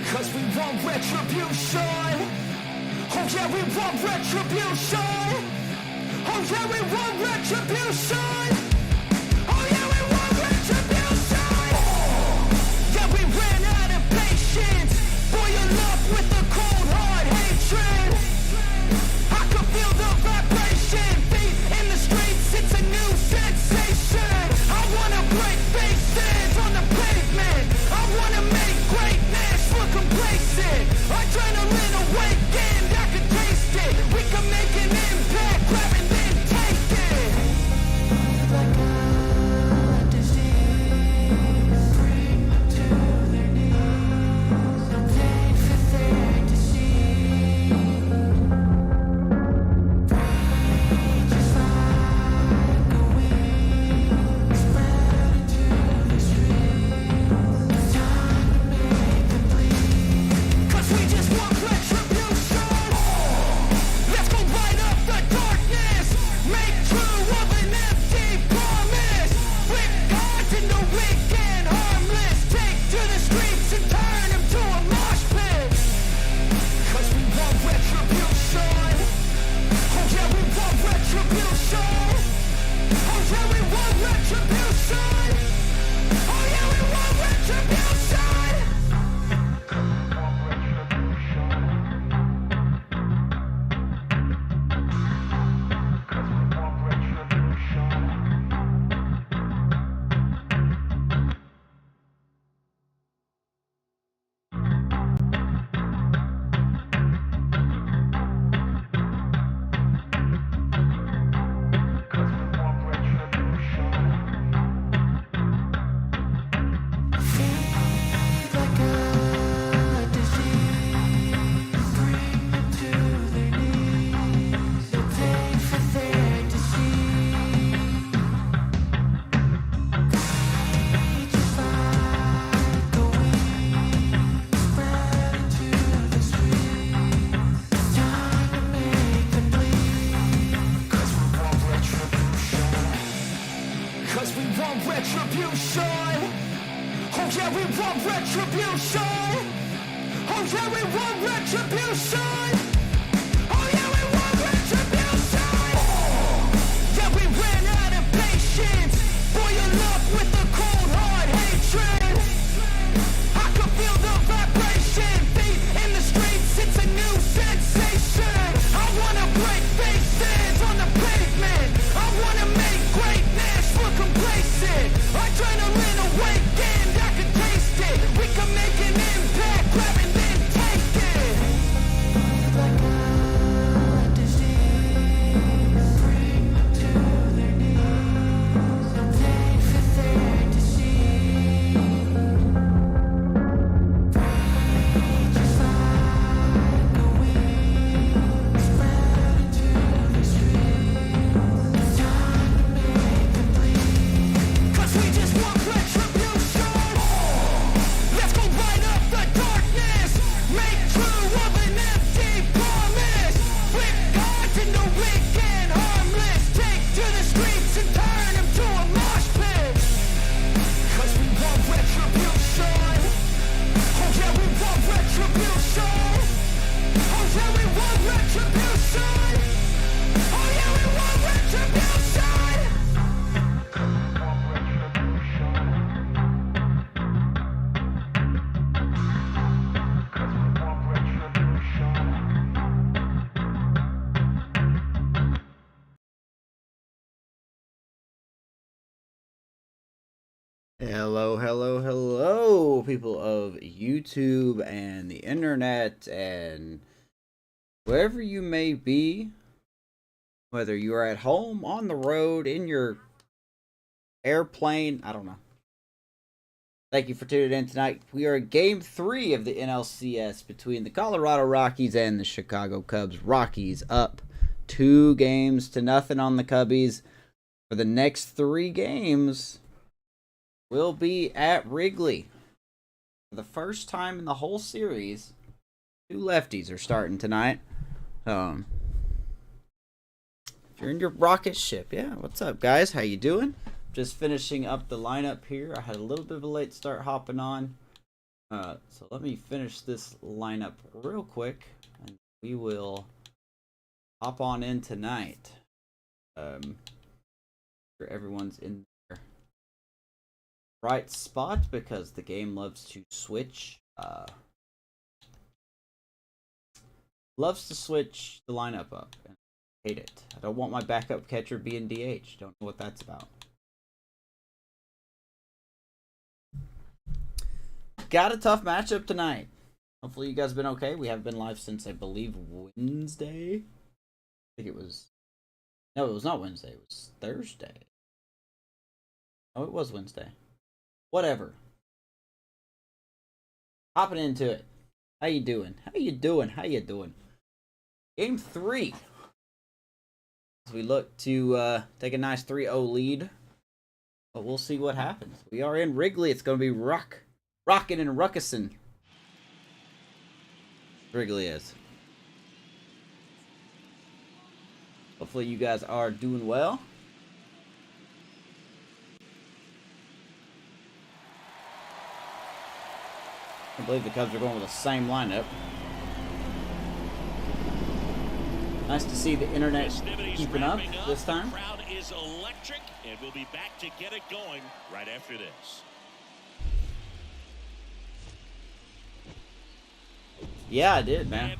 Cause we want retribution. Oh yeah, we want retribution. Oh yeah, we want retribution. Oh yeah, we want retribution. Yeah, we ran out of patience. Boil up with the cold hard hatred. I can feel the vibration. Feet in the streets, it's a new sensation. I wanna break faces on the pavement. I wanna make greatness look complacent. Adrenaline awakened, I can taste it. We can make an impact, grab and then take it. Like a disease, bring them to their knees. No pain for there to see. Just like a wind, spread into the streets. Time to make them bleed. Cause we just want retribution. Let's go light up the darkness. Make true of an empty promise. Flip cards into weak and harmless. Take to the streets and turn them to a mosh pit. Cause we want retribution. Oh yeah, we want retribution. Oh yeah, we want retribution. Oh yeah, we want retribution. Feed like a disease, bring them to their knees. No pain for there to see. Just like a wind, spread into the streets. Time to make them bleed. Cause we want retribution. Cause we want retribution. Oh yeah, we want retribution. Oh yeah, we want retribution. Oh yeah, we want retribution. Yeah, we ran out of patience. Boil up with the cold hard hatred. I can feel the vibration. Feet in the streets, it's a new sensation. I wanna break faces on the pavement. I wanna make greatness look complacent. Adrenaline awakened, I can taste it. We can make an impact, grab and then take it. Like a disease, bring them to their knees. No pain for there to see. Just like a wind, spread into the streets. Time to make them bleed. Cause we just want retribution. Let's go light up the darkness. Make true of an empty promise. Flip cards into weak and harmless. Take to the streets and turn them to a mosh pit. Cause we want retribution. Oh yeah, we want retribution. Oh yeah, we want retribution. Oh yeah, we want retribution. Hello, hello, hello, people of YouTube and the internet and wherever you may be, whether you are at home, on the road, in your airplane, I don't know. Thank you for tuning in tonight. We are at Game 3 of the NLCS between the Colorado Rockies and the Chicago Cubs. Rockies up 2-0 on the Cubbies. For the next 3 games, we'll be at Wrigley. For the first time in the whole series, 2 lefties are starting tonight. If you're in your rocket ship, yeah, what's up, guys? How you doing? Just finishing up the lineup here. I had a little bit of a late start hopping on. So let me finish this lineup real quick, and we will hop on in tonight. Sure everyone's in their right spot because the game loves to switch. Loves to switch the lineup up. And I hate it. I don't want my backup catcher being DH. Don't know what that's about. Got a tough matchup tonight. Hopefully you guys have been okay. We haven't been live since, I believe, Wednesday. I think it was... No, it was not Wednesday. It was Thursday. Oh, it was Wednesday. Whatever. Hopping into it. How you doing? How you doing? How you doing? Game 3. As we look to take a nice 3-0 lead. But we'll see what happens. We are in Wrigley. It's going to be rockin' and ruckussin'. Wrigley is. Hopefully you guys are doing well. I believe the Cubs are going with the same lineup. Nice to see the internet keeping up this time. The crowd is electric, and we'll be back to get it going right after this. Yeah, I did, man.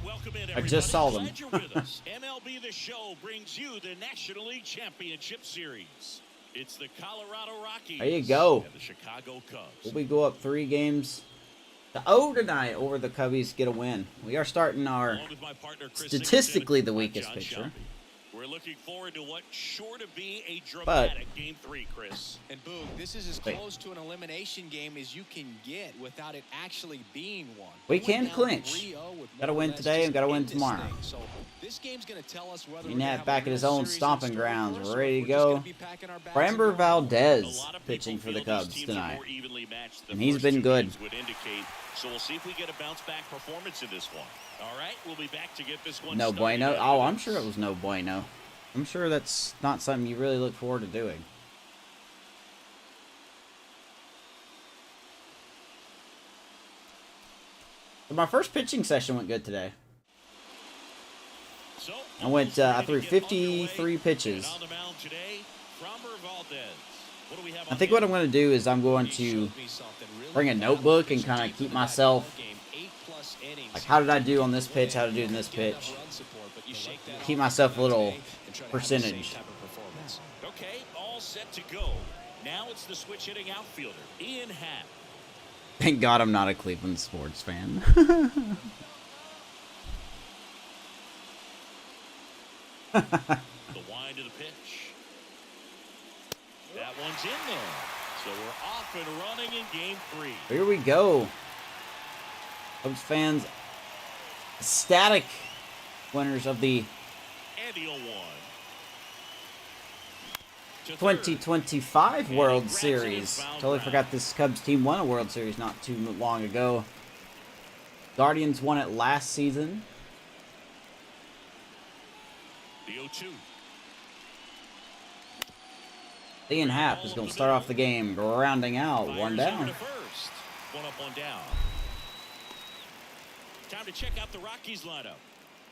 I just saw them. MLB The Show brings you the National League Championship Series. It's the Colorado Rockies. There you go. And the Chicago Cubs. We go up 3 games to 0 tonight over the Cubbies, get a win. We are starting our statistically the weakest pitcher. We're looking forward to what's sure to be a dramatic Game 3, Chris. And Boog, this is as close to an elimination game as you can get without it actually being one. We can clinch. Got to win today and got to win tomorrow. So this game's going to tell us whether Nat back at his own stomping grounds. We're ready to go. Framber Valdez pitching for the Cubs tonight. And he's been good. So we'll see if we get a bounce back performance in this one. All right, we'll be back to get this one. No bueno. Oh, I'm sure it was no bueno. I'm sure that's not something you really look forward to doing. But my first pitching session went good today. So, I threw 53 pitches. I think what I'm going to do is I'm going to bring a notebook and kind of keep myself, like, how did I do on this pitch, how to do in this pitch. Keep myself a little percentage. Okay, all set to go. Now it's the switch hitting outfielder, Ian Happ. Thank God I'm not a Cleveland sports fan. The wind of the pitch. That one's in there. So we're off and running in Game 3. Here we go. Cubs fans, ecstatic winners of the And the 0-1. 2025 World Series. Totally forgot this Cubs team won a World Series not too long ago. Guardians won it last season. The 0-2. Ian Happ is going to start off the game rounding out one down. First. One up, one down. Time to check out the Rockies lineup.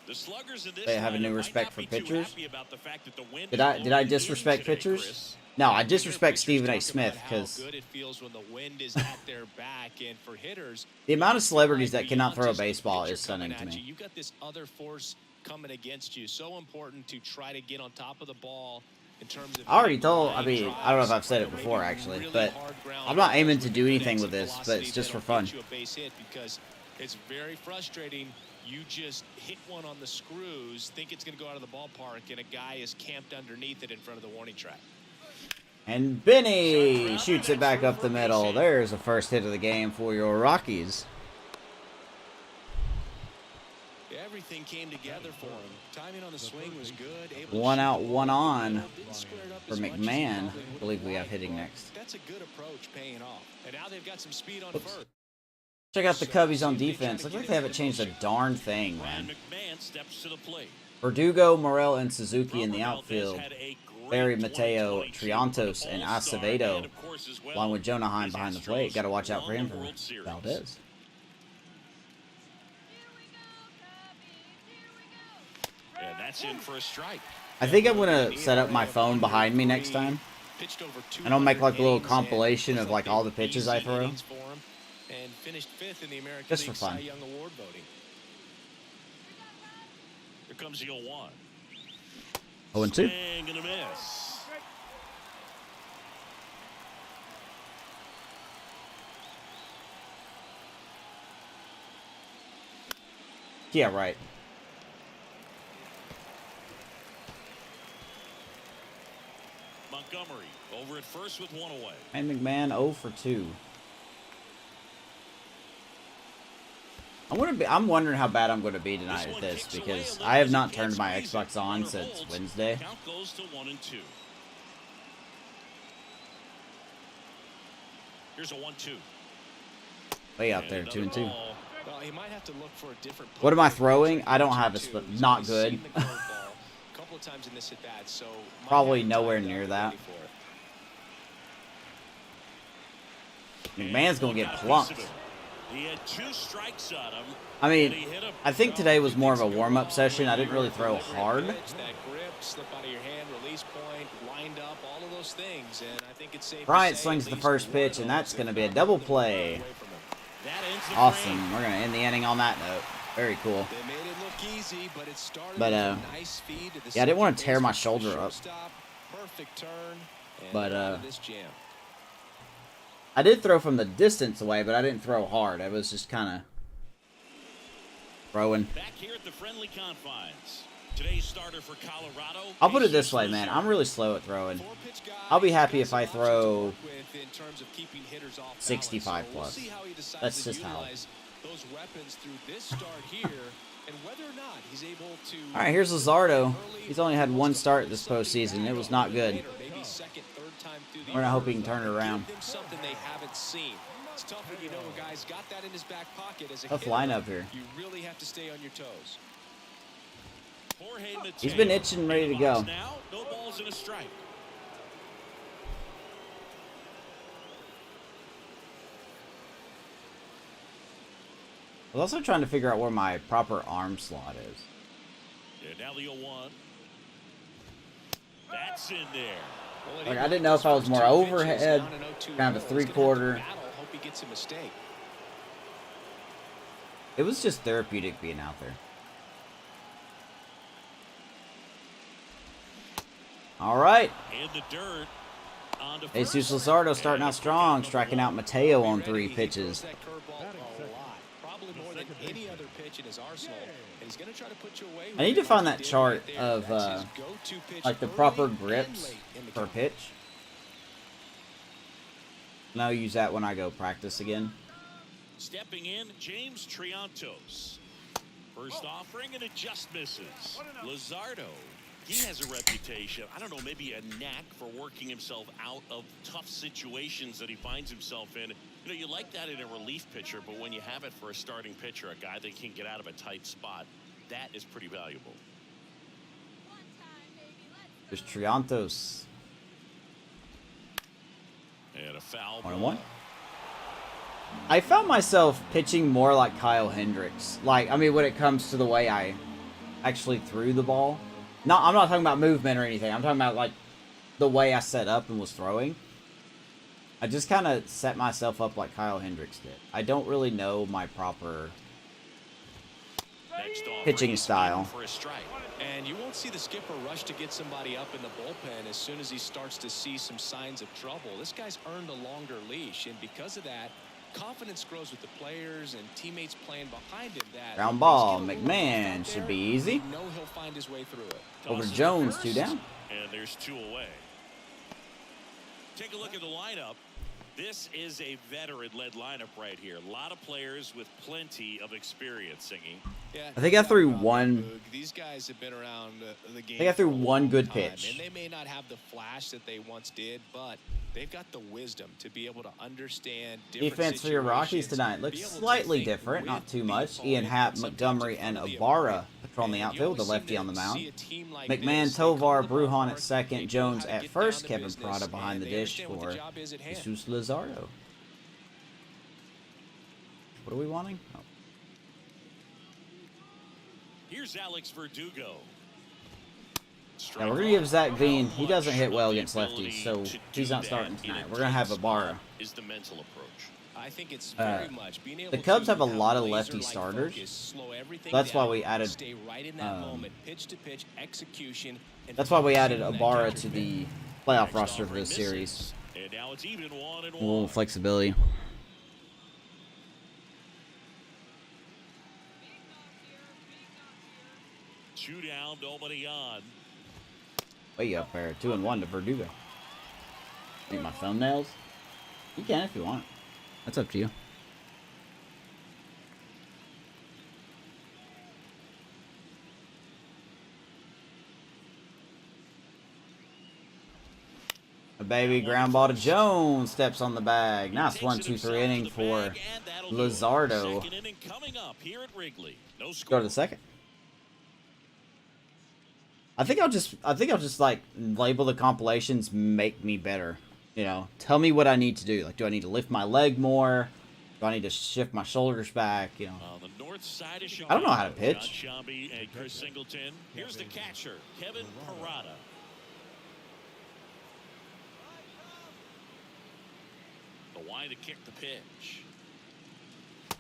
The sluggers in this They have a new lineup respect might for not be too pitchers. happy about the fact that the wind Did is I blowing disrespect in today, pitchers? Chris. No, I disrespect Stephen A. Smith How because good it feels when the wind is at their back, and for hitters, the amount of celebrities that cannot beyond throw a just the baseball pitcher is stunning coming to at me. You got this other force coming against you. So important to try to get on top of the ball in terms of. I already told, I mean, I don't know if I've said it before actually, but I'm not aiming to do anything with this, but it's just for fun. Because it's very frustrating. You just hit one on the screws, think it's going to go out of the ballpark, and a guy is camped underneath it in front of the warning track. And Benny shoots it back up the middle. There's the first hit of the game for your Rockies. Everything came together for him. Timing on the swing was good. One out, one on for McMahon. I believe we have hitting next. That's a good approach, paying off. And now they've got some speed on first. Check out the Cubbies on defense. Looks like they haven't changed a darn thing, man. McMahon steps to the plate. Verdugo, Morel, and Suzuki in the outfield. Barry, Mateo, Triantos, and Acevedo, along with Jonah Heim behind the plate. Got to watch out for him for Valdez. And that's in for a strike. I think I'm gonna set up my phone behind me next time, and I'll make like a little compilation of like all the pitches I throw, and finished 5th in the American just for League fun. Cy Young Award voting. Here comes the 0-1. 0-2. Swing and a miss. Yeah, right. Montgomery over at first with 1 away. And McMahon 0 for 2. I'm wondering how bad I'm going to be tonight at this, because I have not turned my Xbox on since Wednesday. Count goes to 1-2. Here's a 1-2. Way out there, 2-2. Well, he might have to look for a different What am I throwing? I don't have a not good. Couple of times in this at bat, so Probably nowhere near that. McMahon's going to get plumped. He had 2 strikes on him. I mean, I think today was more of a warm-up session. I didn't really throw hard. That grip, slip out of your hand, release point, wind up, all of those things, and I think it's safe. Bryant slings the first pitch, and that's going to be a double play. Awesome. We're going to end the inning on that note. Very cool. They made it look easy, but it started But, with a nice feed to the yeah, I didn't want to second tear my baseman, shoulder up. shortstop, perfect turn, and But, out of this jam. I did throw from the distance away, but I didn't throw hard. I was just kind of throwing. Back here at the friendly confines. Today's starter for Colorado. I'll put it this way, man. I'm really slow at throwing. I'll be happy if I throw 65 plus. That's just how. Those weapons through this start here, and whether or not he's able to. All right, here's Luzardo. He's only had 1 start this postseason. It was not good. We're not hoping he can turn it around. Something they haven't seen. It's tough when you know a guy's got that in his back pocket as a Tough hitter. lineup here. You really have to stay on your toes. He's been itching, ready to go. Now, no balls and a strike. I was also trying to figure out where my proper arm slot is. Yeah, now the 0-1. That's in there. Like, I didn't know if I was more overhead, kind of a 3/4. It was just therapeutic being out there. All right. In the dirt. Jesus Luzardo starting out strong, striking out Mateo on 3 pitches. I need to find that chart of like the proper grips per pitch. And I'll use that when I go practice again. Stepping in, James Triantos. First offering, and it just misses. Luzardo, he has a reputation, I don't know, maybe a knack for working himself out of tough situations that he finds himself in. You know, you like that in a relief pitcher, but when you have it for a starting pitcher, a guy that can get out of a tight spot, that is pretty valuable. There's Triantos. And a foul. 1-1. I found myself pitching more like Kyle Hendricks. Like, I mean, when it comes to the way I actually threw the ball. No, I'm not talking about movement or anything. I'm talking about, like, the way I set up and was throwing. I just kind of set myself up like Kyle Hendricks did. I don't really know my proper pitching style. For a strike. And you won't see the skipper rush to get somebody up in the bullpen as soon as he starts to see some signs of trouble. This guy's earned a longer leash, and because of that, confidence grows with the players and teammates playing behind him. That Ground ball, McMahon should be easy. You know he'll find his way through it. Over Jones, 2 down. And there's 2 away. Take a look at the lineup. This is a veteran-led lineup right here. A lot of players with plenty of experience singing. Yeah, I think I threw one. These guys have been around the game. I think I threw for a one long good time, pitch. And they may not have the flash that they once did, but they've got the wisdom to be able to understand different Defense for your Rockies situations, tonight looks be able to slightly think different, with not too the much. opponent Ian Happ, and sometimes Montgomery, in and front of the Ibarra opponent. patrolling the And you outfield, the always seem lefty on the to mound. see a team like McMahon, this, they come Tovar, to the Brujan ballpark, at they second, know Jones how to at get first, down to Kevin business, Prada behind the and they dish understand what for the job is at hand. Jesus Luzardo. What are we wanting? Oh. Here's Alex Verdugo. Yeah, we're gonna give Zach Bean. He doesn't hit well against lefties, so he's not starting tonight. We're gonna have Ibarra. Is the mental approach. I think it's very much being able The Cubs to have a lot of laser-like lefty starters. focus, slow everything That's why down, we added, stay right in that moment, pitch to pitch execution. And That's why we added focus on that Ibarra counter to pitch. the playoff Next roster for offering this series. misses, and now it's even 1-1. A little flexibility. Two down, nobody on. Way up there. 2-1 to Verdugo. Need my thumbnails? You can if you want. That's up to you. A baby ground ball to Jones. Steps on the bag. Nice 1-2-3 inning for Luzardo. Second inning coming up here at Wrigley. No Go score. to the second. I think I'll just like label the compilations make me better. You know, tell me what I need to do. Like, do I need to lift my leg more? Do I need to shift my shoulders back? You know, On the north side of I don't know how to pitch. John Shambi and Chris Singleton. Here's the catcher, Kevin Parada. The wide to kick the pitch.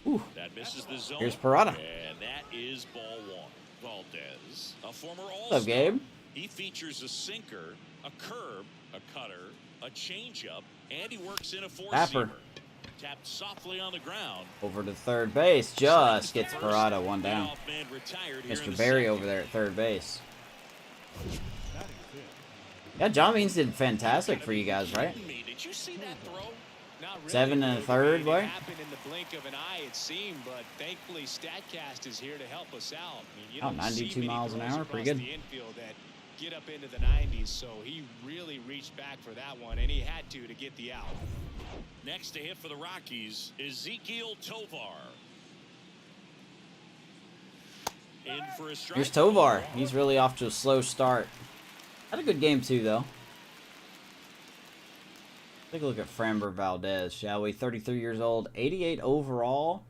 Ooh. That misses the zone. Here's Parada. And that is ball one. Valdez, a former What's All-Star. up, Gabe? He features a sinker, a curve, a cutter, a changeup, and he works in a four-seamer. Tapped softly on the ground. Over to third base. Just gets Parada one down. Leadoff man retired here in Mr. the Barry second. over there at third base. Yeah, John Means did fantastic for you guys, right? Did you see that throw? Not really. 7 1/3, boy. It happened in the blink of an eye, it seemed, but thankfully StatCast is here to help us out. I mean, you Oh, don't see 92 many miles an throws hour, across pretty good. the infield that get up into the 90s, so he really reached back for that one, and he had to get the out. Next to hit for the Rockies, Ezekiel Tovar. In for a strike. Here's Tovar. He's really off to a slow start. Had a good game too, though. Take a look at Framber Valdez, shall we? 33 years old, 88 overall.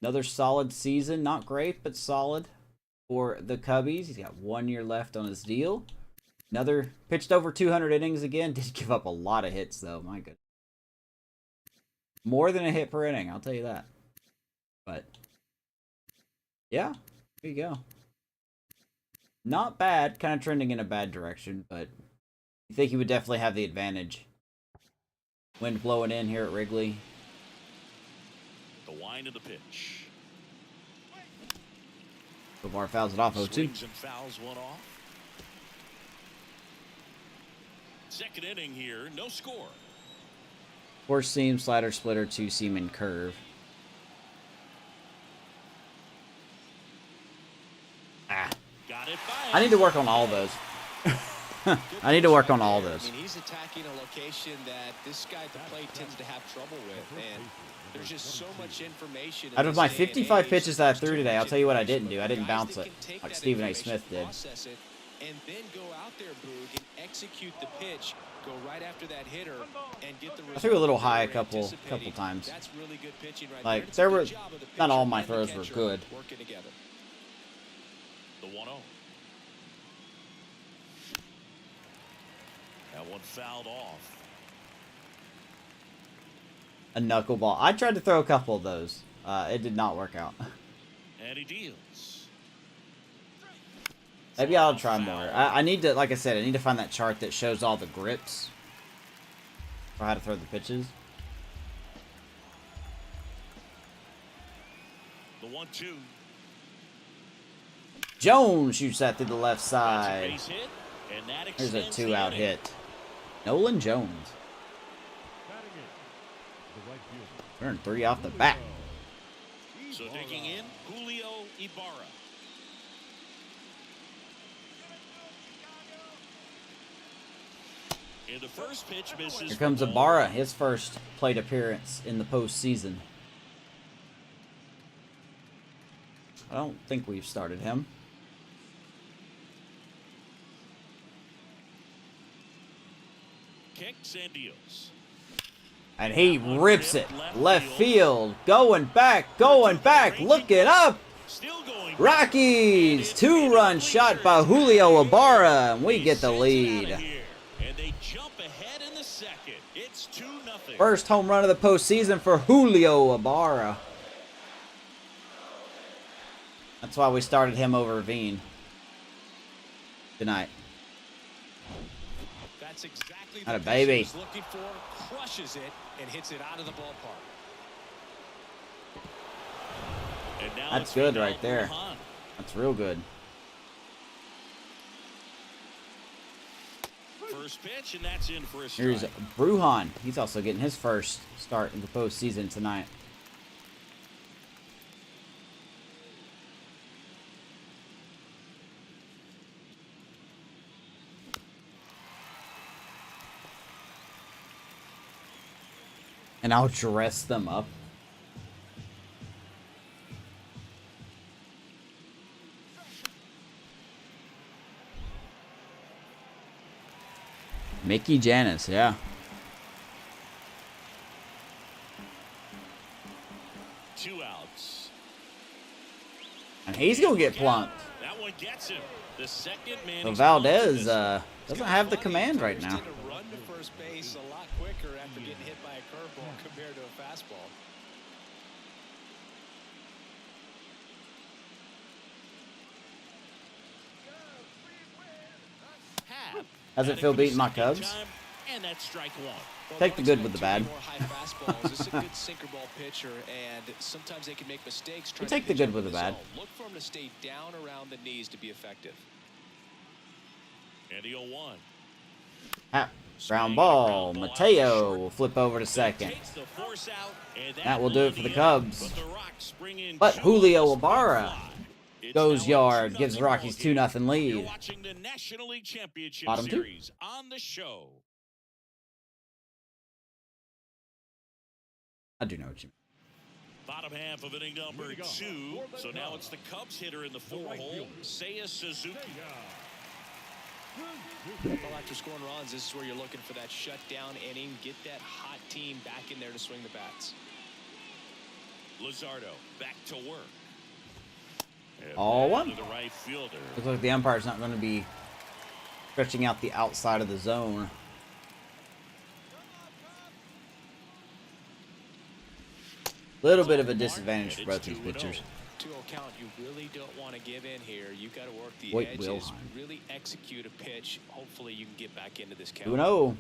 Another solid season. Not great, but solid for the Cubbies. He's got 1 year left on his deal. Another pitched over 200 innings again. Did give up a lot of hits, though. My goodness. More than a hit per inning, I'll tell you that. But, yeah, there you go. Not bad. Kind of trending in a bad direction, but I think he would definitely have the advantage. Wind blowing in here at Wrigley. The wind of the pitch. Tovar fouls it off 0-2. Swings and fouls one off. Second inning here, no score. Four seam, slider, splitter, two seam, and curve. Got it by I need to work on all those. I need to work on all those. I mean, he's attacking a location that this guy at the plate tends to have trouble with, and there's just so much information. Out of my 55 pitches that I threw today, I'll tell you what I didn't do. I didn't bounce it like Stephen A. Smith did. And then go out there, Boog, and execute the pitch. Go right after that hitter and get the I threw a little high a result couple you're anticipating. times. That's really good pitching right Like, there. It's a there good were job of the not all pitcher my and the throws were catcher good. working together. the 1-0. That one fouled off. A knuckleball. I tried to throw a couple of those. It did not work out. And he deals. Maybe I'll try more. I need to, like I said, I need to find that chart that shows all the grips for how to throw the pitches. The 1-2. Jones shoots that through the left That's a side. base hit, and that Here's a extends the 2-out inning. hit. Nolan Jones. Turn 3 off the bat. So digging in, Julio Ibarra. And the first pitch misses. Here comes for ball Ibarra, one. his first plate appearance in the postseason. I don't think we've started him. Kicks and deals. And he rips it. Left field. Going back. Look it up. Still going. Rockies! 2-run shot by Julio Ibarra, and we get the lead. And they jump ahead in the second. It's 2-0. First home run of the postseason for Julio Ibarra. That's why we started him over Veen tonight. That's exactly Not a the baby. pitch he was looking for. Crushes it and hits it out of the ballpark. And now That's it's good Miguel right there. Brujan. That's real good. First pitch, and that's in for a strike. Here's Brujan. He's also getting his first start in the postseason tonight. And I'll dress them up. Mickey Janis, yeah. 2 outs. And he's going to get plunked. That one gets him. The second man. So Valdez doesn't have the command right now. To run to first base a lot quicker after getting hit by a curveball compared to a fastball. How's it feel beating my Cubs? And that's strike one. Well, Take the good with the bad. more high fastballs. This is a good sinker ball pitcher, and sometimes they can make mistakes. Trying take to the pitch good up with in the bad. zone. Look for him to stay down around the knees to be effective. And the 0-1. Ground ball. Mateo will flip over to second. Takes the force out, and That will do it for the one Cubs. But the Rocks bring in But Joe Julio Osuna Ibarra fly. It's goes now a yard, 2-0 gives the Rockies ball game. 2-0 You're lead. watching the National League Championship Bottom two. Series on the show. I do know what you mean. Bottom half of inning number 2. So now it's the Cubs hitter in the 4-hole, Seiya Suzuki. Well, after scoring runs, this is where you're looking for that shutdown inning. Get that hot team back in there to swing the bats. Luzardo back to work. And All back one. to the right fielder. Looks like the umpire's not going to be stretching out the outside of the zone. Little bit of a disadvantage for both these pitchers. 2-0 count, you really don't want to give in here. You've got to work the Wait, edges, Wilhelm. really execute a pitch. Hopefully you can get back into this count. 2-0.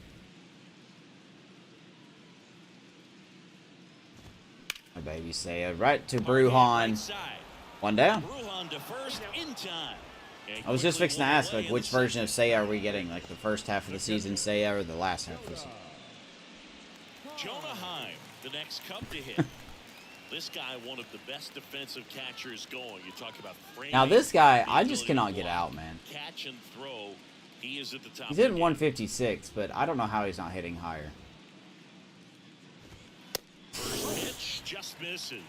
My baby Seiya right to Brujan. Right side. One down. Brujan to first in time. And I was just quickly fixing to won ask, away like, in which the version of Seiya are we getting? Like, the first half of the season Seiya or the last half of the season? Jonah Heim, the next Cub to hit. This guy, one of the best defensive catchers going. You talk about framing. Now, this guy, the I just ability cannot to get block, out, man. Catch and throw. He is at the top. He's of the hitting game. 156, but I don't know how he's not hitting higher. First pitch just misses.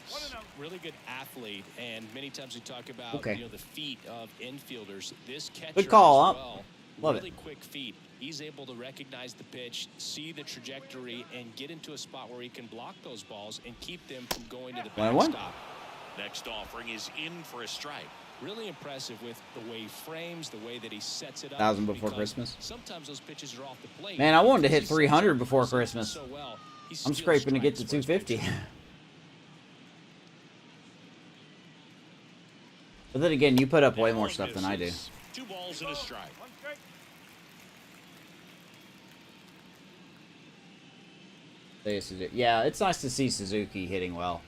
Really good athlete, and many times we talk about Okay. the feet of infielders. This catcher Good call, as huh? well, Love really it. quick feet. He's able to recognize the pitch, see the trajectory, and get into a spot where he can block those balls and keep them from going to the 1-1. backstop. Next offering is in for a strike. Really impressive with the way he frames, the way that he sets it up. 1,000 before because Christmas. Sometimes those pitches are off the plate. Man, I wanted to hit Because he sets 300 up before and sets it up Christmas. so well, he I'm steals scraping to get to strikes for his 250. pitches. But then again, you put up way Now more stuff than I do. misses. 2 balls and a strike. Yeah, it's nice to see Suzuki hitting well.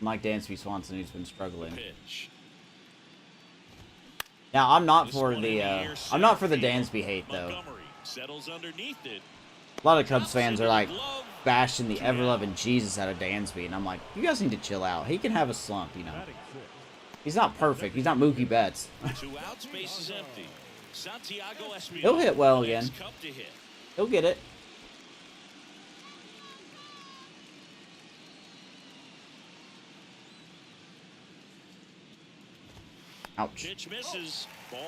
Mike Dansby Swanson, who's been struggling. Pitch. Now, I'm not This for one the in air I'm not for the center Dansby hate though. Montgomery settles underneath it. A lot of Cubs fans are like Glove. bashing the ever-loving Jesus out of Dansby, and I'm like, you guys need to chill out. He can have a slump, you know. He's not perfect. He's not Mookie Betts. 2 outs, base is empty. Santiago Espinal. He'll hit well again. Next Cub to hit. He'll get it. Ouch. Pitch misses. Ball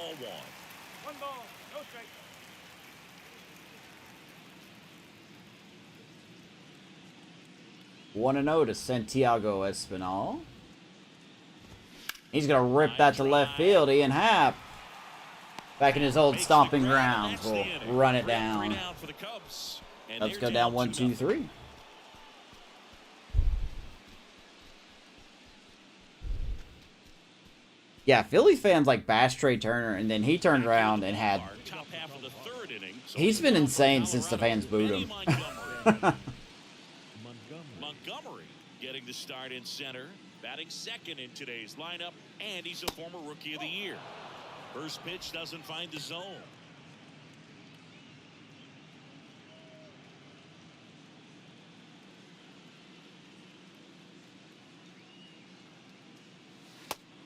1. 1-0 to Santiago Espinal. He's going to rip that to left field. Ian Happ, back in his old stomping grounds, will run it down. Let's go down 1-2-3. Yeah, Philly fans like bash Trey Turner, and then he turned around and had... He's been insane since the fans booed him. Montgomery getting the start in center, batting second in today's lineup, and he's a former Rookie of the Year. First pitch doesn't find the zone.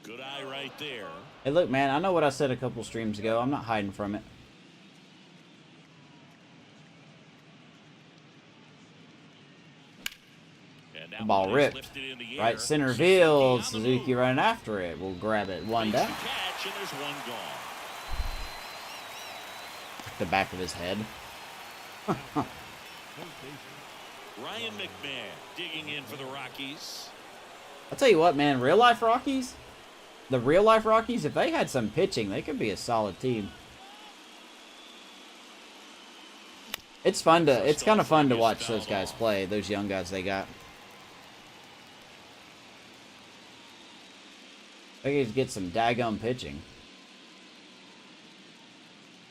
Good eye right there. Hey, look, man, I know what I said a couple streams ago. I'm not hiding from it. The ball ripped. Right center field. Suzuki running after it. We'll grab it. One down. Catch, and there's one gone. The back of his head. Ryan McMahon digging in for the Rockies. I'll tell you what, man. Real life Rockies. The real life Rockies, if they had some pitching, they could be a solid team. It's fun to, it's kind of fun to watch those guys play, those young guys they got. They could get some daggum pitching.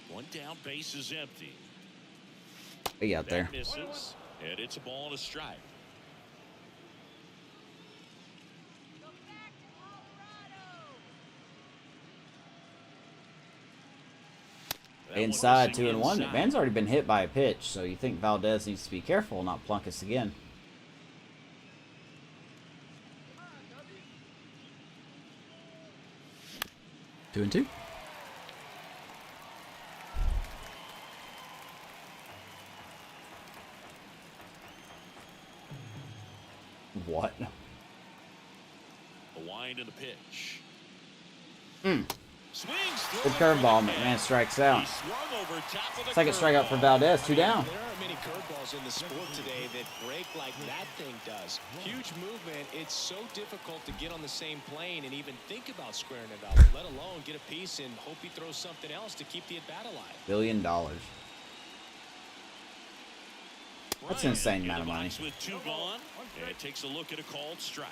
One down, base is empty. Be out there. That misses, and it's a ball and a strike. Inside 2-1. McMahon's already been hit by a pitch, so you think Valdez needs to be careful, not plunk us again. Two and two. What? A wind in the pitch. Good curveball. McMahon strikes out. Second strikeout for Valdez. Two down. There aren't many curveballs in the sport today that break like that thing does. Huge movement. It's so difficult to get on the same plane and even think about squaring it up, let alone get a piece and hope he throws something else to keep the at-bat alive. $1 billion. That's an insane amount of money. With two gone, and it takes a look at a called strike.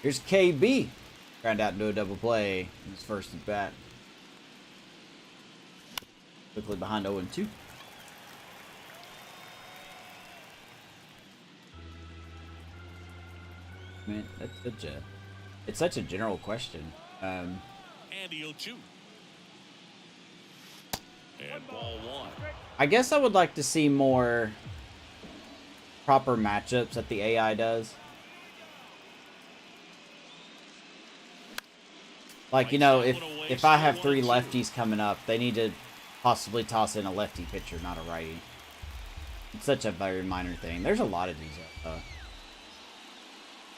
Here's KB. Ground out into a double play in his first at bat. Quickly behind 0-2. Man, it's such a general question. And the 0-2. And ball one. I guess I would like to see more proper matchups that the AI does. Like, you know, if I have 3 lefties coming up, they need to possibly toss in a lefty pitcher, not a righty. It's such a very minor thing. There's a lot of these.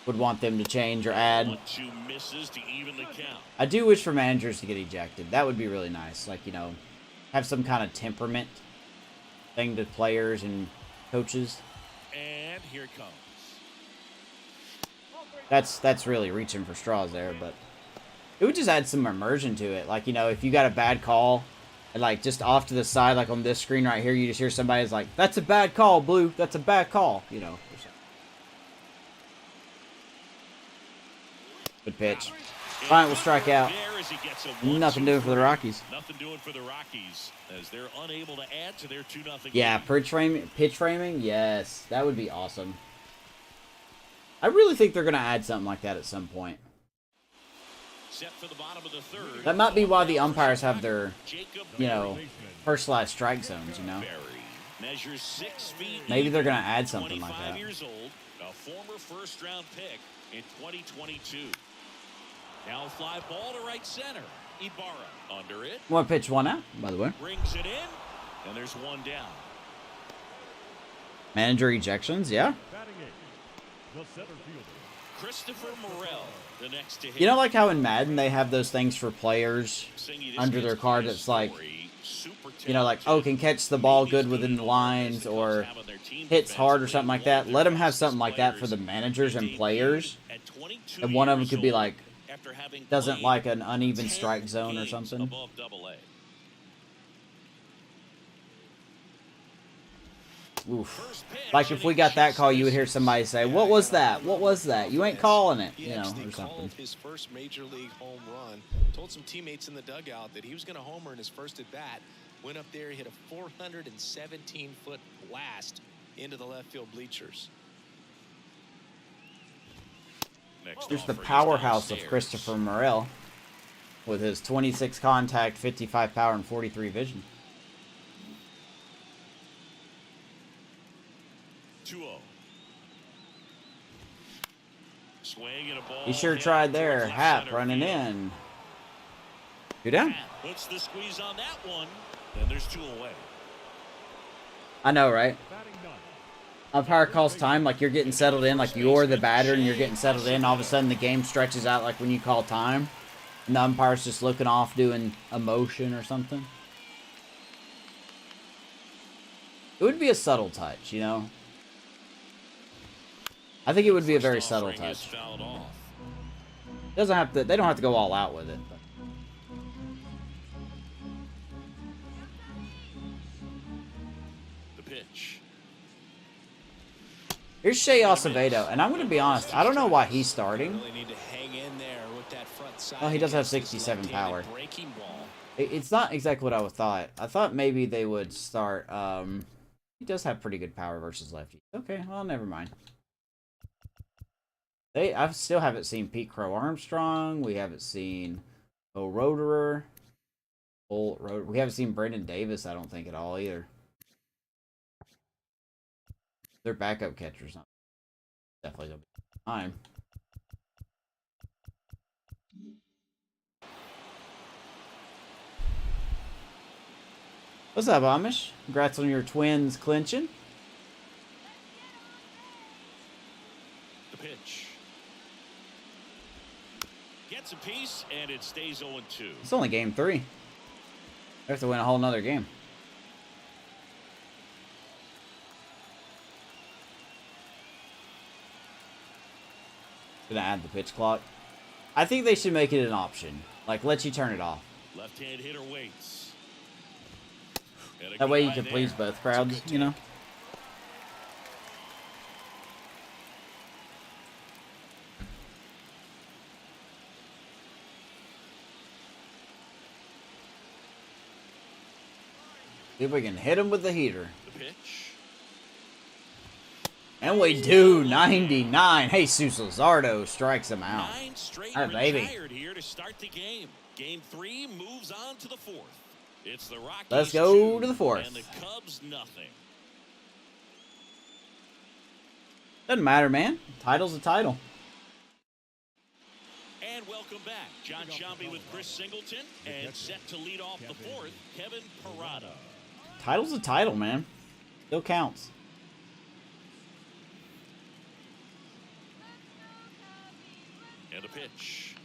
Would want them to change or add. 1-2 misses to even the count. I do wish for managers to get ejected. That would be really nice. Like, you know, have some kind of temperament thing to players and coaches. And here it comes. That's really reaching for straws there, but it would just add some immersion to it. Like, you know, if you got a bad call, and like just off to the side, like on this screen right here, you just hear somebody's like, "That's a bad call, Blue. That's a bad call." You know. Good pitch. Bryant will strike out. Nothing doing for the Rockies. Nothing doing for the Rockies as they're unable to add to their 2-0. Yeah, pitch framing. Yes, that would be awesome. I really think they're gonna add something like that at some point. Set for the bottom of the third. That might be why the umpires have their, you know, personalized strike zones. You know. Measures 6 feet. Maybe they're gonna add something like 25 that. years old, a former first-round pick in 2022. Now a fly ball to right center. Ibarra under it. One pitch, one out, by the way. Brings it in, and there's one down. Manager ejections, yeah. Christopher Morel, the next to hit. You know, like how in Madden they have those things for players under their card that's like, you know, like, oh, can catch the ball good within the lines or hits hard or something like that. Let them have something like that for the managers and players. And one of them could be like, after having Doesn't played like an uneven 10 strike zone or games something. above AA. Oof. First pitch, Like if we got that call, you would hear somebody say, "What was that? What was that? You ain't calling it," He you know, actually or something. called his first major league home run. Told some teammates in the dugout that he was going to homer in his first at bat. Went up there, hit a 417-foot blast into the left field bleachers. Here's the powerhouse of Christopher Morel with his 26 contact, 55 power, and 43 vision. 2-0. Swing and a ball. He sure tried there. Hap running in. 2 down. Puts the squeeze on that one. And there's 2 away. I know, right? Umpire calls time like you're getting settled in, like you're the batter and you're getting settled in. All of a sudden the game stretches out like when you call time. And the umpire's just looking off doing a motion or something. It would be a subtle touch, you know? I think it would be a very subtle touch. Doesn't have to. They don't have to go all out with it. But. The pitch. Here's Shea Acevedo, and I'm going to be honest. I don't know why he's starting. Really need to hang in there with that front side. Well, he does have 67 power. It's not exactly what I would thought. I thought maybe they would start. He does have pretty good power versus lefty. Okay, well, never mind. I still haven't seen Pete Crow Armstrong. We haven't seen Roederer. We haven't seen Brendan Davis, I don't think, at all either. Their backup catcher's not definitely gonna be time. What's up, Amish? Congrats on your Twins clinching. The pitch. Gets a piece, and it stays 0-2. It's only game 3. They have to win a whole nother game. Gonna add the pitch clock. I think they should make it an option. Like, let you turn it off. Left-hand hitter waits. That way you can please both crowds, you know? See if we can hit him with the heater. The pitch. And we do. 99. Jesus Luzardo strikes him out. 9 straight All right, baby. retired here to start the game. Game 3 moves on to the 4th. It's the Rockies. Let's go 2, to the 4th. And the Cubs nothing. Doesn't matter, man. Title's a title. And welcome back. John Sciambi with Chris Singleton. And set to lead off the 4th, Kevin Parada. Title's a title, man. Still counts. And a pitch.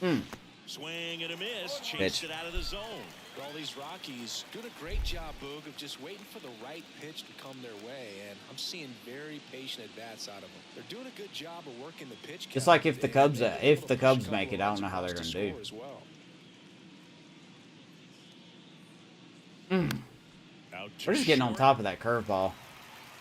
Hmm. Swing and a miss. Chased Pitch. it out of the zone. All these Rockies doing a great job, Boog, of just waiting for the right pitch to come their way, and I'm seeing very patient at bats out of them. They're doing a good job of working the pitch. Just like if the Cubs make it, I don't know how they're going gonna do. As well. We're just getting on top of that curveball.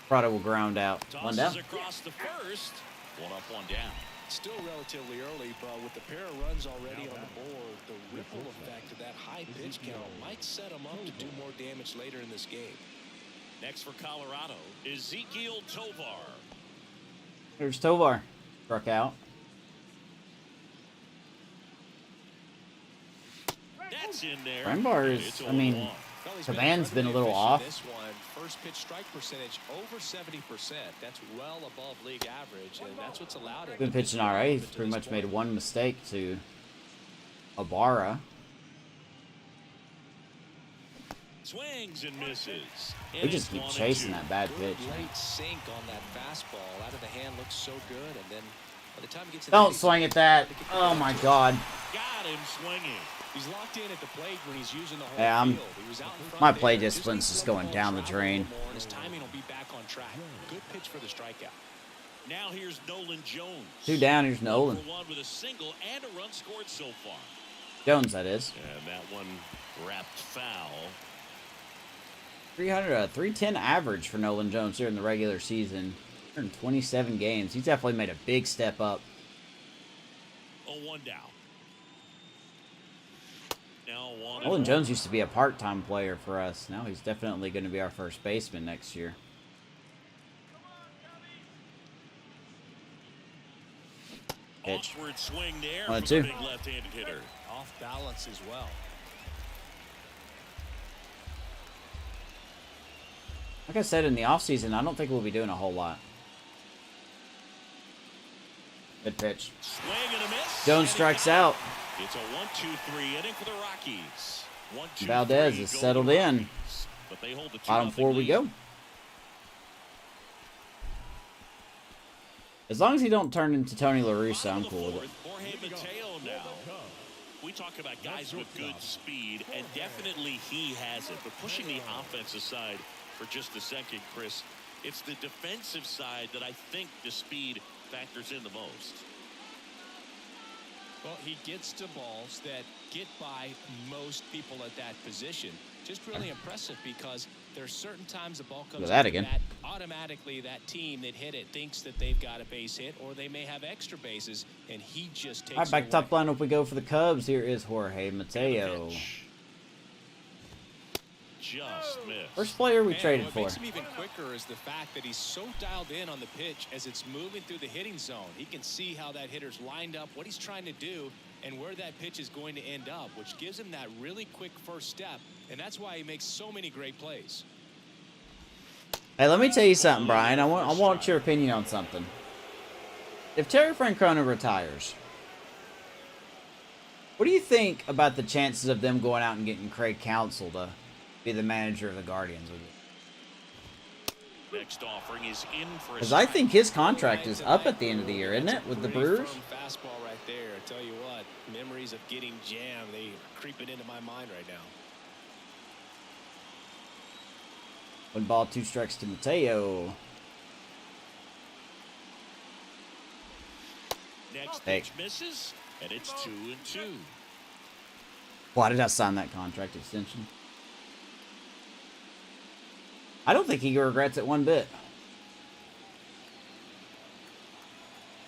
Prado will ground out. One down. Tosses across the first. 1 up, 1 down. Still relatively early, but with the pair of runs already on the board, the ripple effect of that high pitch count might set them up to do more damage later in this game. Next for Colorado, Ezekiel Tovar. There's Tovar. Struck out. That's in there. Brembar is, I mean, Savann's been a little off. This one, first pitch strike percentage over 70%. That's well above league average, and that's what's allowed him. Been pitching all right. He's pretty much made one mistake to Ibarra. Swings and misses. We just keep chasing that bad pitch. Late sink on that fastball. Out of the hand looks so good, and then by the time he gets in Don't swing at that. Oh my God. Got him swinging. He's locked in at the plate when he's using the whole Yeah, field. He was out in front my there. play Just discipline's needs just to let going the down the ball drain. travel more, and his timing will be back on track. Good pitch for the strikeout. Now here's Nolan Jones. 2 down. Here's Nolan. 1 with a single and a run scored so far. Jones, that is. And that one wrapped foul. 310 average for Nolan Jones here in the regular season. 127 games. He's definitely made a big step up. 0-1 down. Now 1. Nolan Jones used to be a part-time player for us. Now he's definitely going to be our first baseman next year. Pitch. Awkward swing there 1-2. from the big left-handed hitter. Off balance as well. Like I said, in the offseason, I don't think we'll be doing a whole lot. Good pitch. Swing and a miss. Jones strikes out. It's a 1-2-3 inning for the Rockies. 1-2-3 Valdez is go settled the in. Rockies, but they hold the 2-0 Bottom 4 we lead. go. As long as he don't turn into Tony La Russa, I'm cool with it. Jorge Mateo now. We talk about guys with good speed, and definitely he has it. But pushing the offensive side for just a second, Chris, it's the defensive side that I think the speed factors in the most. Well, he gets to balls that get by most people at that position. Just really impressive because there's certain times the ball comes Look at that into again. bat, automatically that team that hit it thinks that they've got a base hit or they may have extra bases, and he just takes All right, back it top away. lineup we go for the Cubs. Here is Jorge Mateo. Pitch. Just missed. First player we And traded what for. makes him even quicker is the fact that he's so dialed in on the pitch as it's moving through the hitting zone. He can see how that hitter's lined up, what he's trying to do, and where that pitch is going to end up, which gives him that really quick first step, and that's why he makes so many great plays. Hey, let me tell you something, Brian. I want your opinion on something. If Terry Francona retires, what do you think about the chances of them going out and getting Craig Counsell to be the manager of the Guardians? Next offering is in for a Because I strike. think his contract is up at the end of the year, isn't it, with the Pretty Brewers? firm fastball right there. I tell you what, memories of getting jammed, they creeping into my mind right now. 1 ball, 2 strikes to Mateo. Next Hey. pitch misses, and it's 2-2. Why did I sign that contract extension? I don't think he regrets it one bit.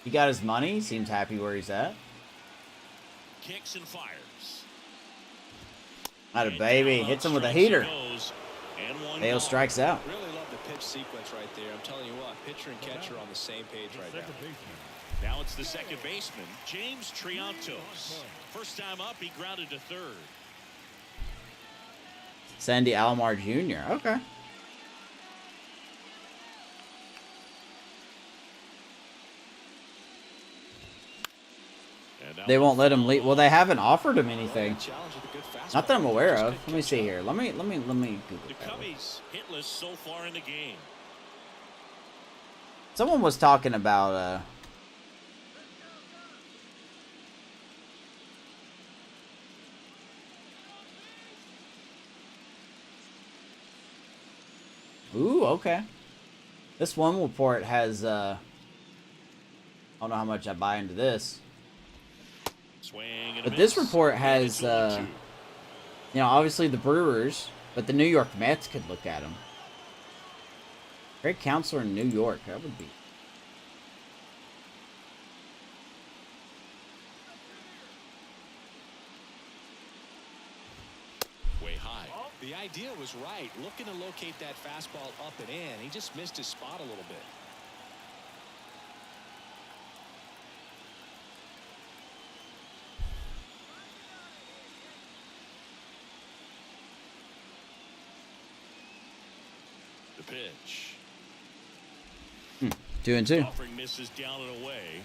He got his money. Seems happy where he's at. Kicks and fires. Not a And baby. down Hits him with a stretch he heater. goes, and 1 Mateo gone. strikes out. Really love the pitch sequence right there. I'm telling you what, pitcher and catcher on the same page right now. Now it's the second baseman, James Triantos. First time up, he grounded to third. Sandy Alomar Jr. Okay. And now They won't let him the leave. Well, they haven't offered him anything. Challenge with a good fastball. Not that I'm aware Just of. good Let me catch see up. here. Let me Google The that. Cubbies hitless so far in the game. Someone was talking about Ooh, okay. This one report has I don't know how much I buy into this. Swing and a But this miss. report And has it's 1-2. you know, obviously the Brewers, but the New York Mets could look at him. Great counselor in New York, that would be. Way high. The idea was right. Looking to locate that fastball up and in. He just missed his spot a little bit. The pitch. 2-2. Offering misses down and away.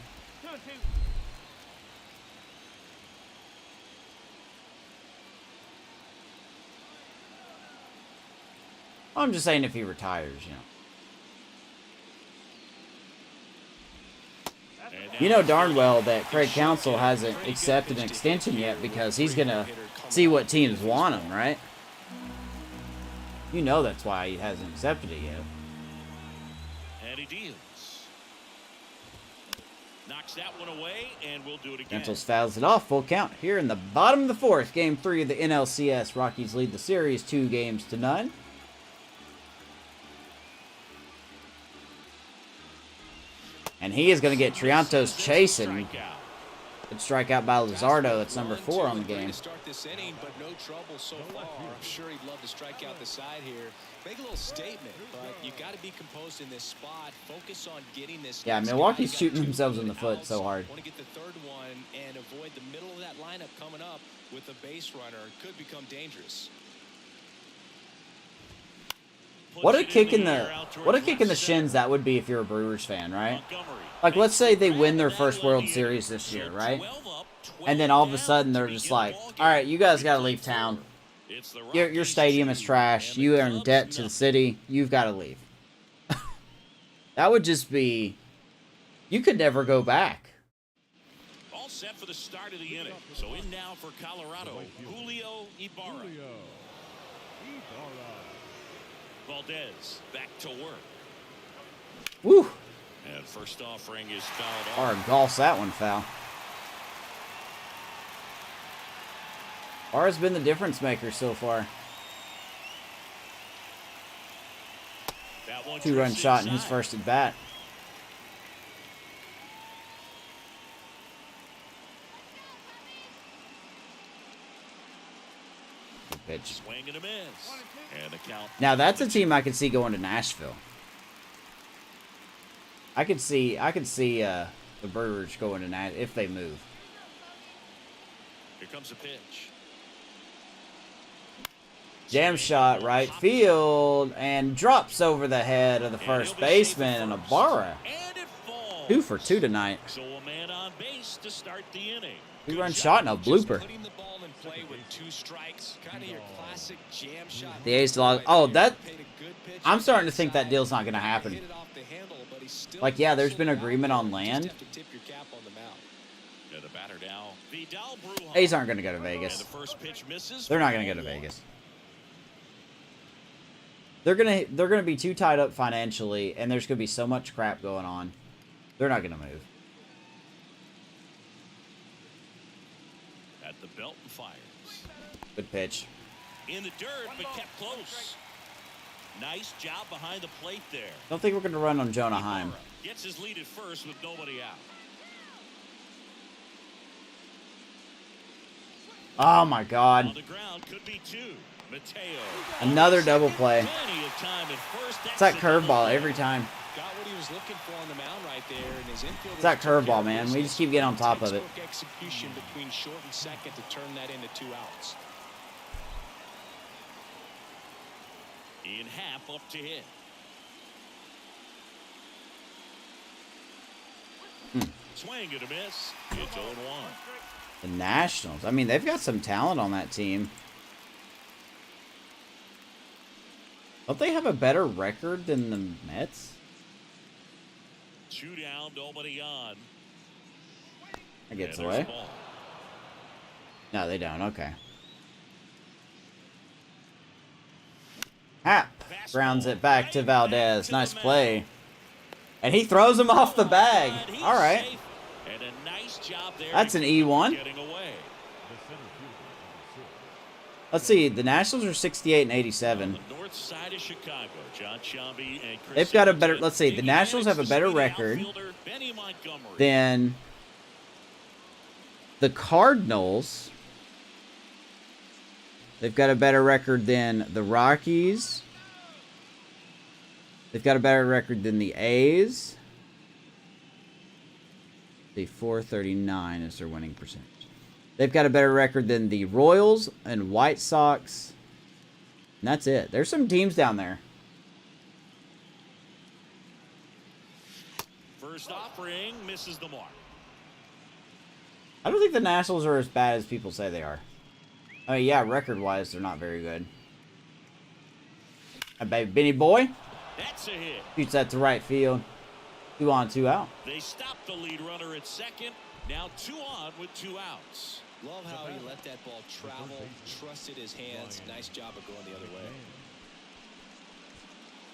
I'm just saying if he retires, you know. And now You know darn well that the Craig shutdown. Counsell hasn't Pretty good accepted an pitch to extension hit yet here. because he's gonna Hitter coming see what out. teams want him, right? You know that's why he hasn't accepted it yet. And he deals. Knocks that one away, and we'll do it again. Gentles fouls it off. Full count here in the bottom of the fourth. Game 3 of the NLCS. Rockies lead the series 2-0. And he is going to get Triantos chasing. Good strikeout by Luzardo. That's number 4 on the game. Start this inning, but no trouble so far. I'm sure he'd love to strike out the side here. Make a little statement, but you got to be composed in this spot. Focus on getting this. Yeah, Milwaukee's shooting themselves in the foot so hard. Want to get the third one and avoid the middle of that lineup coming up with a base runner. Could become dangerous. What a kick in the shins that would be if you're a Brewers fan, right? Like, let's say they win their first World Series this year, right? And then all of a sudden they're just like, all right, you guys got to leave town. Your stadium is trash. You are in debt to the city. You've got to leave. That would just be... You could never go back. All set for the start of the inning. So in now for Colorado, Julio Ibarra. Valdez back to work. Woo! And first offering is fouled off. Or golfs that one foul. Barr's been the difference maker so far. That one 2-run shot in his first at bat. Good pitch. Swing and a miss. And the count. Now that's a team I could see going to Nashville. I could see the Brewers going to Nashville if they move. Here comes a pitch. Jam shot right field and drops over the head of the first baseman and Ibarra. And it falls. 2 for 2 tonight. So a man on base to start the inning. 2-run shot and a blooper. Putting the ball in play with 2 strikes. Kind of your classic jam shot. The A's log. Oh, that. Paid a good pitch. I'm starting to think that deal's not going to happen. Hit it off the handle, but he's still Like, yeah, there's been agreement on Just land. have to tip your cap on the mound. Yeah, the batter now. Vidal Brujan. A's aren't going to go to And Vegas. the first pitch misses. They're not going to go to Vegas. They're gonna be too tied up financially, and there's gonna be so much crap going on. They're not gonna move. At the belt and fires. Good pitch. In the dirt, but kept close. Nice job behind the plate there. Don't think we're gonna run on Jonah Heim. Gets his lead at first with nobody out. Oh my On God! the ground could be 2. Mateo. Another double play. Plenty of time at first. It's that curveball every time. Got what he was looking for on the mound right there, and his infield. It's that curveball, man. We just keep getting on top of it. Textbook execution between short and second to turn that into 2 outs. In half up to hit. Swing and a miss. It's 0-1. The Nationals. I mean, they've got some talent on that team. Don't they have a better record than the Mets? 2 down, nobody on. That gets And away. there's a ball. No, they don't. Okay. Hap grounds it back to Valdez. Nice play. And he throws him off the bag. He's All right. safe. And a nice job there. That's an E1. Getting away. Let's see. The Nationals are 68 and On 87. the north side of Chicago, John Sciambi and Chris They've got a better. Singleton Let's see. The taking Nationals have a advantage better to the record outfielder, Benny Montgomery. than the Cardinals. They've got a better record than the Rockies. They've got a better record than the A's. The 439 is their winning percentage. They've got a better record than the Royals and White Sox. And that's it. There's some teams down there. First offering misses the mark. I don't think the Nationals are as bad as people say they are. I mean, yeah, record-wise, they're not very good. And baby Benny Boy That's a hit. shoots that to right field. 2 on, 2 out. They stopped the lead runner at second. Now 2 on with 2 outs. Love how he let that ball travel, trusted his hands. Nice job of going the other way.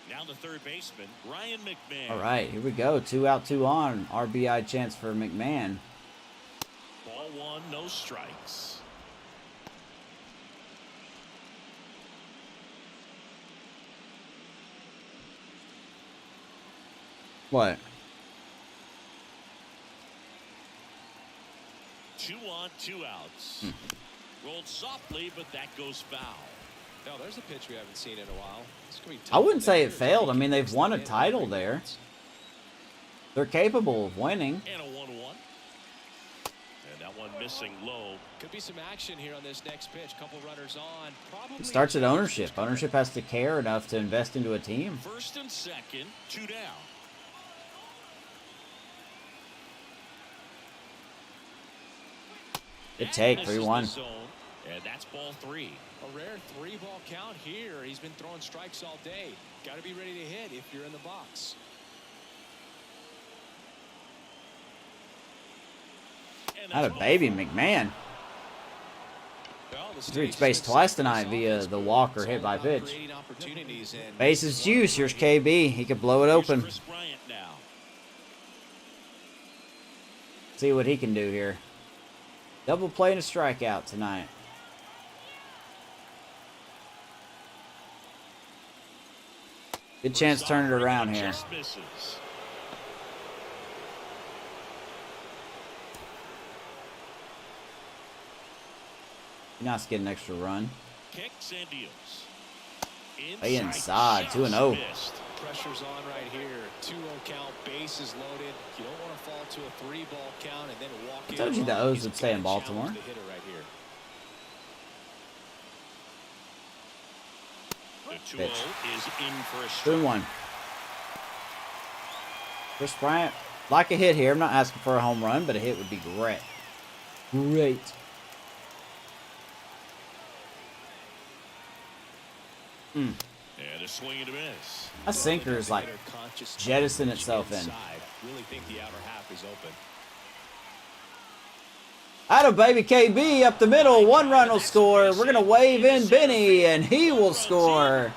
Now the third baseman, Ryan McMahon. All right, here we go. 2 out, 2 on. RBI chance for McMahon. Ball one, no strikes. What? 2 on, 2 outs. Rolled softly, but that goes foul. No, there's a pitch we haven't seen in a while. It's gonna be I tough wouldn't for say them it to failed. I keep mean, they've this won a thing in title every there. month. They're capable of winning. And a 1-1. And that one missing low. Could be some action here on this next pitch. Couple runners on. Probably It starts at ownership. Ownership has to care enough to invest into a team. First and second, 2 down. Good take, Misses the 3-1. zone, and that's ball 3. A rare 3-ball count here. He's been throwing strikes all day. Got to be ready to hit if you're in the box. And Not a that's baby, ball 4. McMahon. Well, the He's reached stage base six twice offense tonight via is the good. walk or It's hit all by about pitch. creating opportunities, and Bases juice. Here's KB. He could blow it Here's open. Chris Bryant now. See what he can do here. Double play and a strikeout tonight. Good chance to turn it around here. Just misses. Nice to get an extra run. Kicks and deals. Hey, inside, just 2-0. missed. pressure's on right here. 2-0 count, bases loaded. You don't want to fall to a 3-ball count and then walk in. I told you the O's would stay in Baltimore. The hitter right here. The 2-0 Pitch. is in for a strike. 2-1. Chris Bryant, like a hit here. I'm not asking for a home run, but a hit would be great. Great. And a swing and a miss. A sinker is like jettison itself in. Really think the outer half is open. Out of baby KB up the middle. 1 run will score. We're going to wave in Benny, and he will score.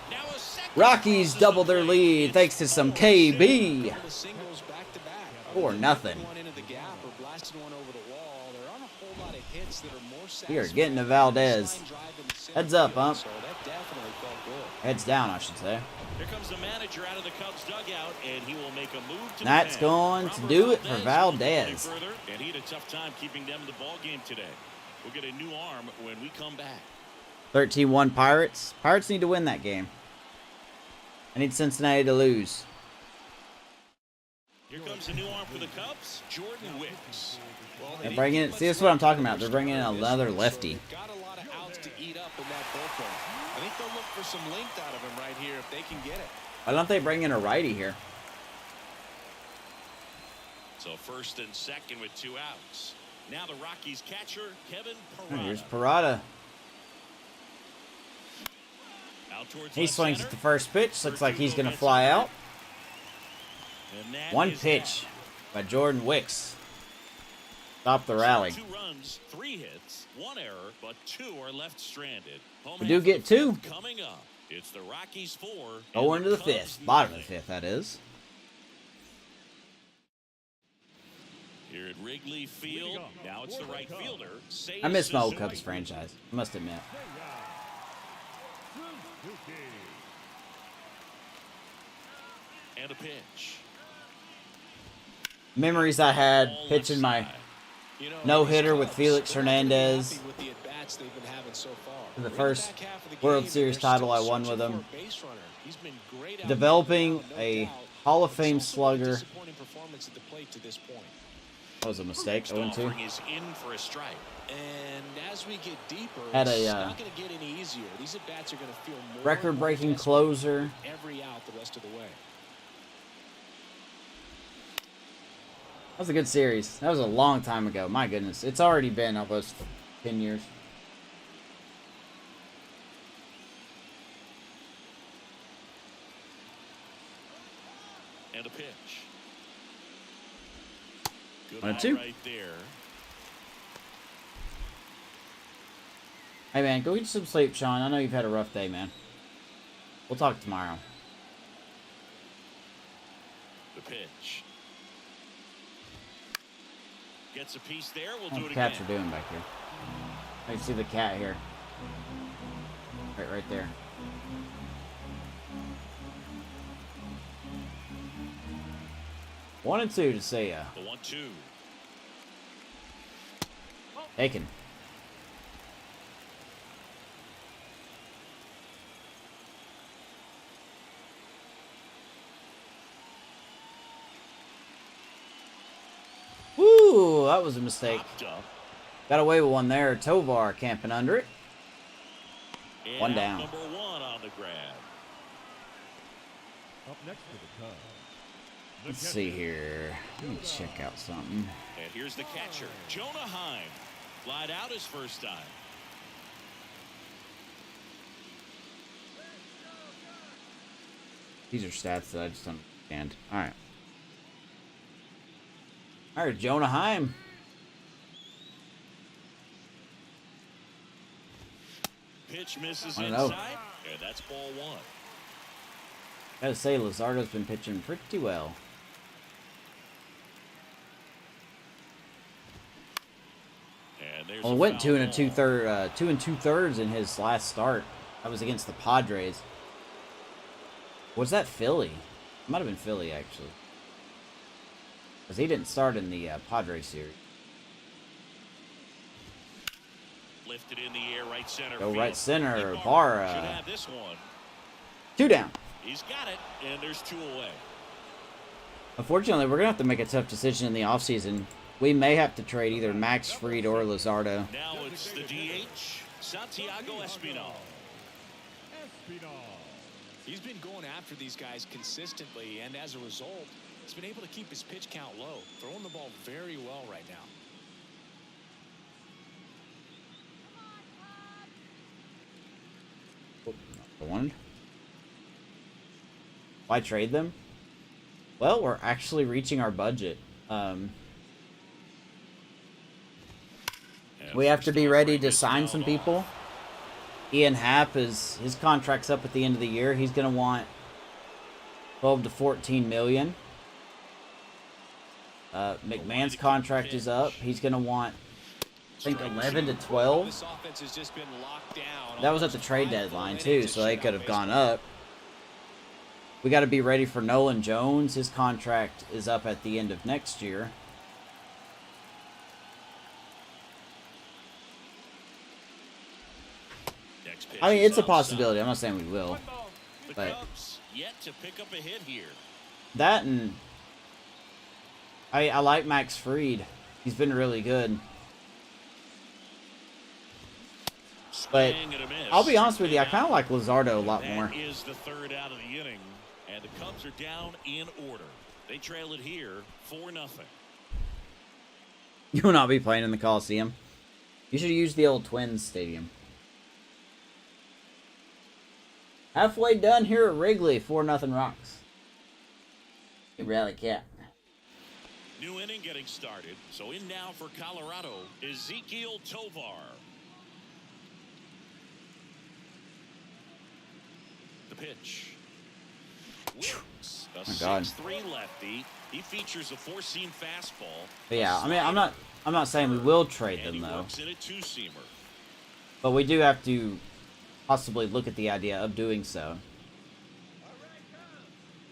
Rockies double their lead thanks to some KB. Couple of singles back to back. Or nothing. One into the gap or blasted one over the wall. There aren't a whole lot of hits that are more We are satisfying getting to than Valdez. this line drive in the center Heads up, field. Ump. So that definitely felt good. Heads down, I should say. Here comes the manager out of the Cubs dugout, and he will make a move to That's the pen. going to Robert do it for won't go Valdez. any further, and he had a tough time keeping them in the ball game today. We'll get a new arm when we come back. 13-1 Pirates. Pirates need to win that game. I need Cincinnati to lose. Here comes a new arm for the Cubs, Jordan Wicks. They're bringing in, see, this is what I'm talking about. They're bringing in another lefty. Got a lot of outs to eat up in that bullpen. I think they'll look for some length out of him right here if they can get it. Why don't they bring in a righty here? So first and second with 2 outs. Now the Rockies catcher, Kevin Oh, Parada. here's Parada. Out towards He left swings center. at the first pitch. Looks like he's going to fly out. And that 1 is pitch by Jordan Wicks. Stop the that. rally. 2 runs, 3 hits, 1 error, but 2 are left stranded. Home We half do of get the 2. fifth coming up. It's the Rockies 4. Go and into the Cubs 5th. Bottom of nothing. the 5th, that is. Here at Wrigley Field, now it's the right fielder. I miss my old Suzuki. Cubs franchise. I must admit. And a pitch. Memories I had All pitching left my side. You know, no-hitter these with Cubs, Felix they're not gonna be Hernandez. happy with the at-bats they've been having so far. For the We're in first back half of the World game, Series and they're title I still won searching with for him. a base runner. He's been great out Developing there now, no a doubt, Hall of but Fame it's also been a slugger. disappointing performance at the plate to this point. That was a mistake. Next 0-2. offering is in for a strike. And as we get deeper, Had a, it's not going to get any easier. These at-bats are going to feel more Record-breaking desperate closer. every out the rest of the way. That was a good series. That was a long time ago. My goodness. It's already been almost 10 years. And a pitch. Good 1-2. eye right there. Hey, man, go get some sleep, Sean. I know you've had a rough day, man. We'll talk tomorrow. pitch. Gets a piece there. We'll What do the it cats again. are doing back here? I can see the cat here. Right there. One and two to say ya. The 1-2. Taken. Woo, that was a mistake. Popped up. Got away with one there. Tovar camping under it. And One out down. Number 1 on the grab. Up next for the Cubs. The Let's catcher, see here. Let me check out something. And here's the catcher, Jonah Heim. Flied out his first time. These are stats that I just don't understand. Alright. Alright, Jonah Heim. Pitch misses I don't inside. know. And that's ball 1. Gotta say, Luzardo's been pitching pretty well. And there's Well, a went foul two and ball. 2 2/3 in his last start. That was against the Padres. Was that Philly? It might have been Philly, actually. Because he didn't start in the Padres series. Lifted in the air, right center. Go field. right center, Ibarra Barra. should have this one. 2 down. He's got it, and there's 2 away. Unfortunately, we're going to have to make a tough decision in the offseason. We may have to trade either Max Fried or Luzardo. Now it's the DH, Santiago Espinal. Espinal. He's been going after these guys consistently, and as a result, he's been able to keep his pitch count low, throwing the ball very well right now. One. Why trade them? Well, we're actually reaching our budget. We have to be ready to sign some people. Ian Happ his contract's up at the end of the year. He's going to want 12 to 14 million. McMahon's contract is up. He's going to want, I think, 11 to 12. This offense has just been locked down. That was at the trade deadline too, so they could have gone up. We got to be ready for Nolan Jones. His contract is up at the end of next year. Next pitch I mean, is it's a outside. possibility. I'm not saying we will. The but- Cubs yet to pick up a hit here. That and I like Max Fried. He's been really good. But Swing and a miss. I'll be honest with you, I kind of like Luzardo a lot more. That is the 3rd out of the inning, and the Cubs are down in order. They trail it here 4-0. You will not be playing in the Coliseum. You should use the old Twins Stadium. Halfway done here at Wrigley, 4-0 Rocks. You rally cat. New inning getting started. So in now for Colorado, Ezequiel Tovar. The pitch. Wilkes, a my God. 6'3" lefty. He features a 4-seam fastball. But yeah, I mean, I'm not saying we will trade And them he though. works in a 2-seamer. But we do have to possibly look at the idea of doing so.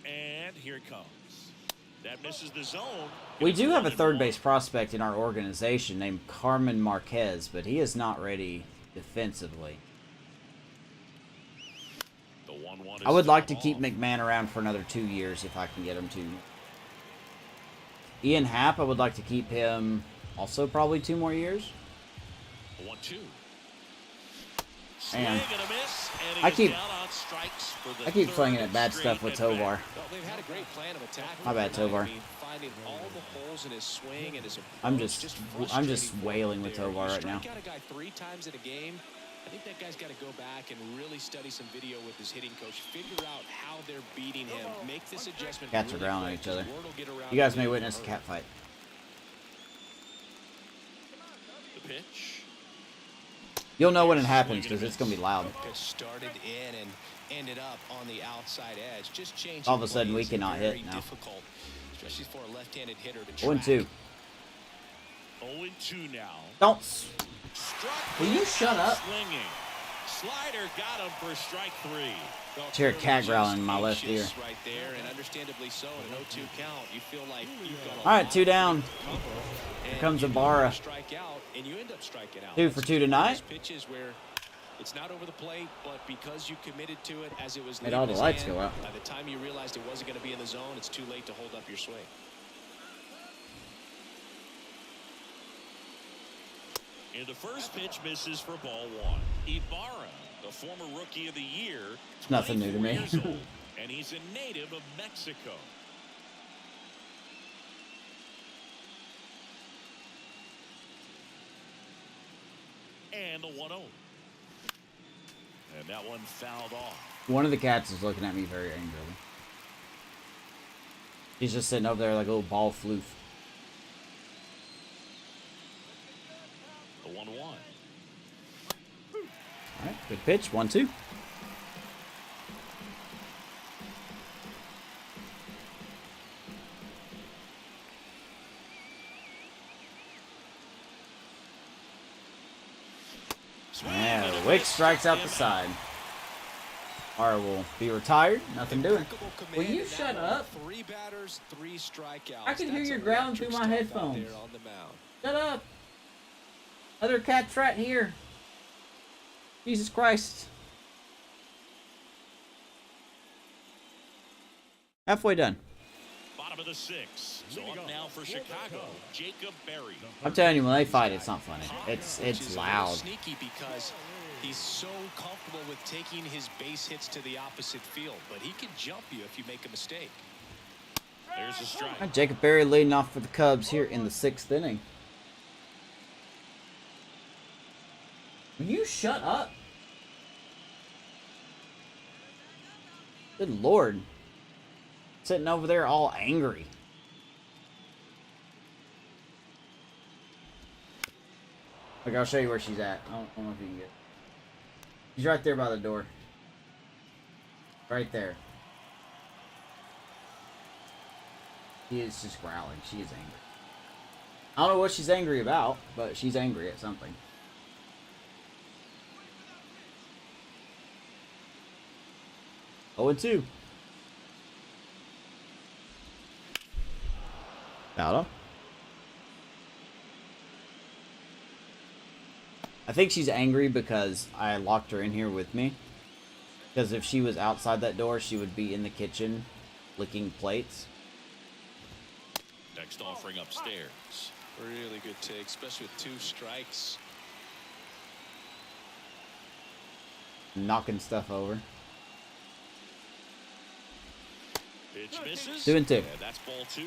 And here it comes. That misses the zone. We It's do have a 1-1. third base prospect in our organization named Carmen Marquez, but he is not ready defensively. The 1-1 is I would like to down keep off. McMahon around for another 2 years if I can get him to. Ian Happ, I would like to keep him also probably 2 more years. 1-2. Man. Swing and a miss, and he I is keep- down on strikes for the I keep 3rd flinging at bad straight stuff with at-bat. Tovar. Well, they've had a great plan of attack. My bad, tonight. Tovar. I mean, finding all the holes in his swing and his approach, I'm just frustrating wailing with there. Tovar You right now. strike out a guy 3 times in a game. I think that guy's got to go back and really study some video with his hitting coach. Figure out how they're beating him. Make this adjustment. Cats are really growling at quick, each other. 'cause word will get around You guys that may they're witness a hurt. cat fight. The pitch. You'll know when it happens because it's going to be loud. Pitch started in and ended up on the outside edge. Just changing All of a sudden, we plays, cannot very hit now. difficult. especially for a left-handed hitter to 0-2. 0-2 now. Don't. Struck Will you him shut out up? Slinging. Slider got him for strike 3. Well, Hear a clearly cat growling just in my left ear. anxious right there, and understandably so. In an 0-2 count, you feel like you've got a All right, lot 2 of down. ground to cover, Here and comes you don't Ibarra. wanna strike out, and you end up striking out. 2 for 2 tonight. Those pitches where it's not over the plate, but because you committed to it as it was Made leaving all the his lights hand, go out. by the time you realized it wasn't going to be in the zone, it's too late to hold up your swing. And the first pitch misses for ball 1. Ibarra, the former Rookie of the Year, It's nothing new to 24 me. years old, and he's a native of Mexico. And a 1-0. And that one fouled off. One of the cats is looking at me very angrily. He's just sitting over there like a little ball floof. The 1-1. Alright, good pitch. 1-2. Yeah, Wick strikes out the side. Or will be retired. Nothing doing. Impeccable command Will you in that shut one. up? 3 batters, 3 strikeouts. I can hear That's you growling electric through my stuff out headphones. there on the mound. Shut up. Other cat's right here. Jesus Christ. Halfway done. Bottom of the 6th. So up now for Chicago, Jacob Berry. I'm telling you, when they fight, it's not funny. Which It's is a little loud. sneaky because he's so comfortable with taking his base hits to the opposite field, but he can jump you if you make a mistake. There's a strike. Jacob Berry leading off for the Cubs here in the 6th inning. Will you shut up? Good Lord. Sitting over there all angry. Look, I'll show you where she's at. I don't know if you can get. She's right there by the door. Right there. She is just growling. She is angry. I don't know what she's angry about, but she's angry at something. Oh, and 2. Foul. I think she's angry because I locked her in here with me. Because if she was outside that door, she would be in the kitchen licking plates. Next offering upstairs. Really good take, especially with 2 strikes. Knocking stuff over. Pitch misses. 2 and 2. And that's ball 2.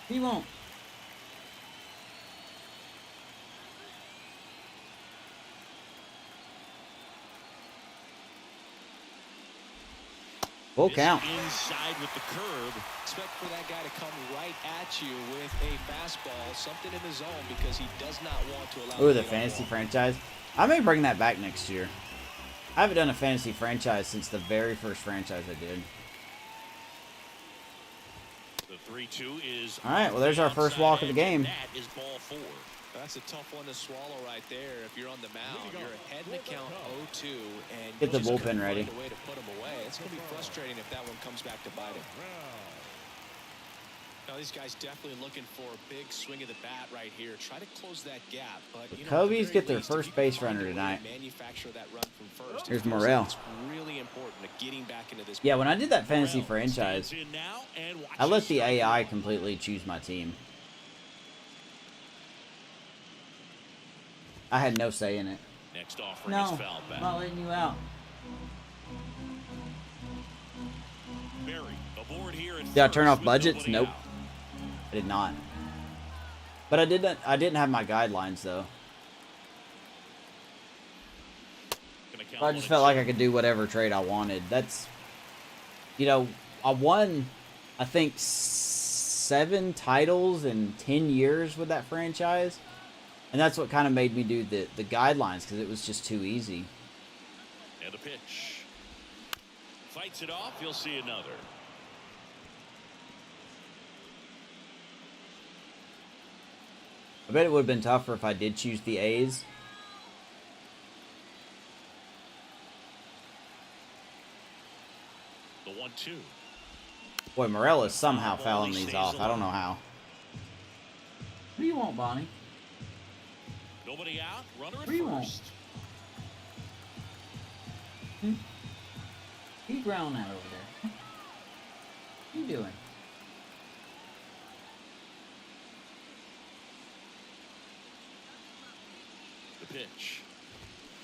He won't. Full count. Inside with the curve. Expect for that guy to come right at you with a fastball, something in the zone, because he does not want to allow. Ooh, the fantasy franchise. I may bring that back next year. I haven't done a fantasy franchise since the very first franchise I did. The 3-2 is. All right, well, there's our first walk of the game. That is ball 4. That's a tough one to swallow right there. If you're on the mound, you're ahead in the count 0-2, and Get the you just couldn't bullpen ready. find a way to put him away. It's going to be frustrating if that one comes back to bite him. Now these guys definitely looking for a big swing of the bat right here. Try to close that gap, but you know, at the Cubbies very get their least, if first you can base find runner a way to tonight. manufacture that run from first. Here's of course, Morel. It's really important to getting back into this. Yeah, when I did that fantasy Morel franchise, stands in now and I let watches the strike AI one. completely choose my team. I had no say in it. Next offering No, is foul I'm back. not letting you out. Berry aboard here at Did I turn first off with budgets? nobody Nope. out. I did not. But I didn't have my guidelines though. Gonna count I one just and felt like two. I could do whatever trade I wanted. That's, you know, I won, I think, 7 titles in 10 years with that franchise. And that's what kind of made me do the guidelines, because it was just too easy. And a pitch. Fights it off. You'll see another. bet it would have been tougher if I did choose the A's. The 1-2. Boy, Morel is somehow fouling these off. I don't know how. What do you want, Bonnie? Nobody out. Runner at What do you want? first. You growling at over there? What are you doing? The pitch.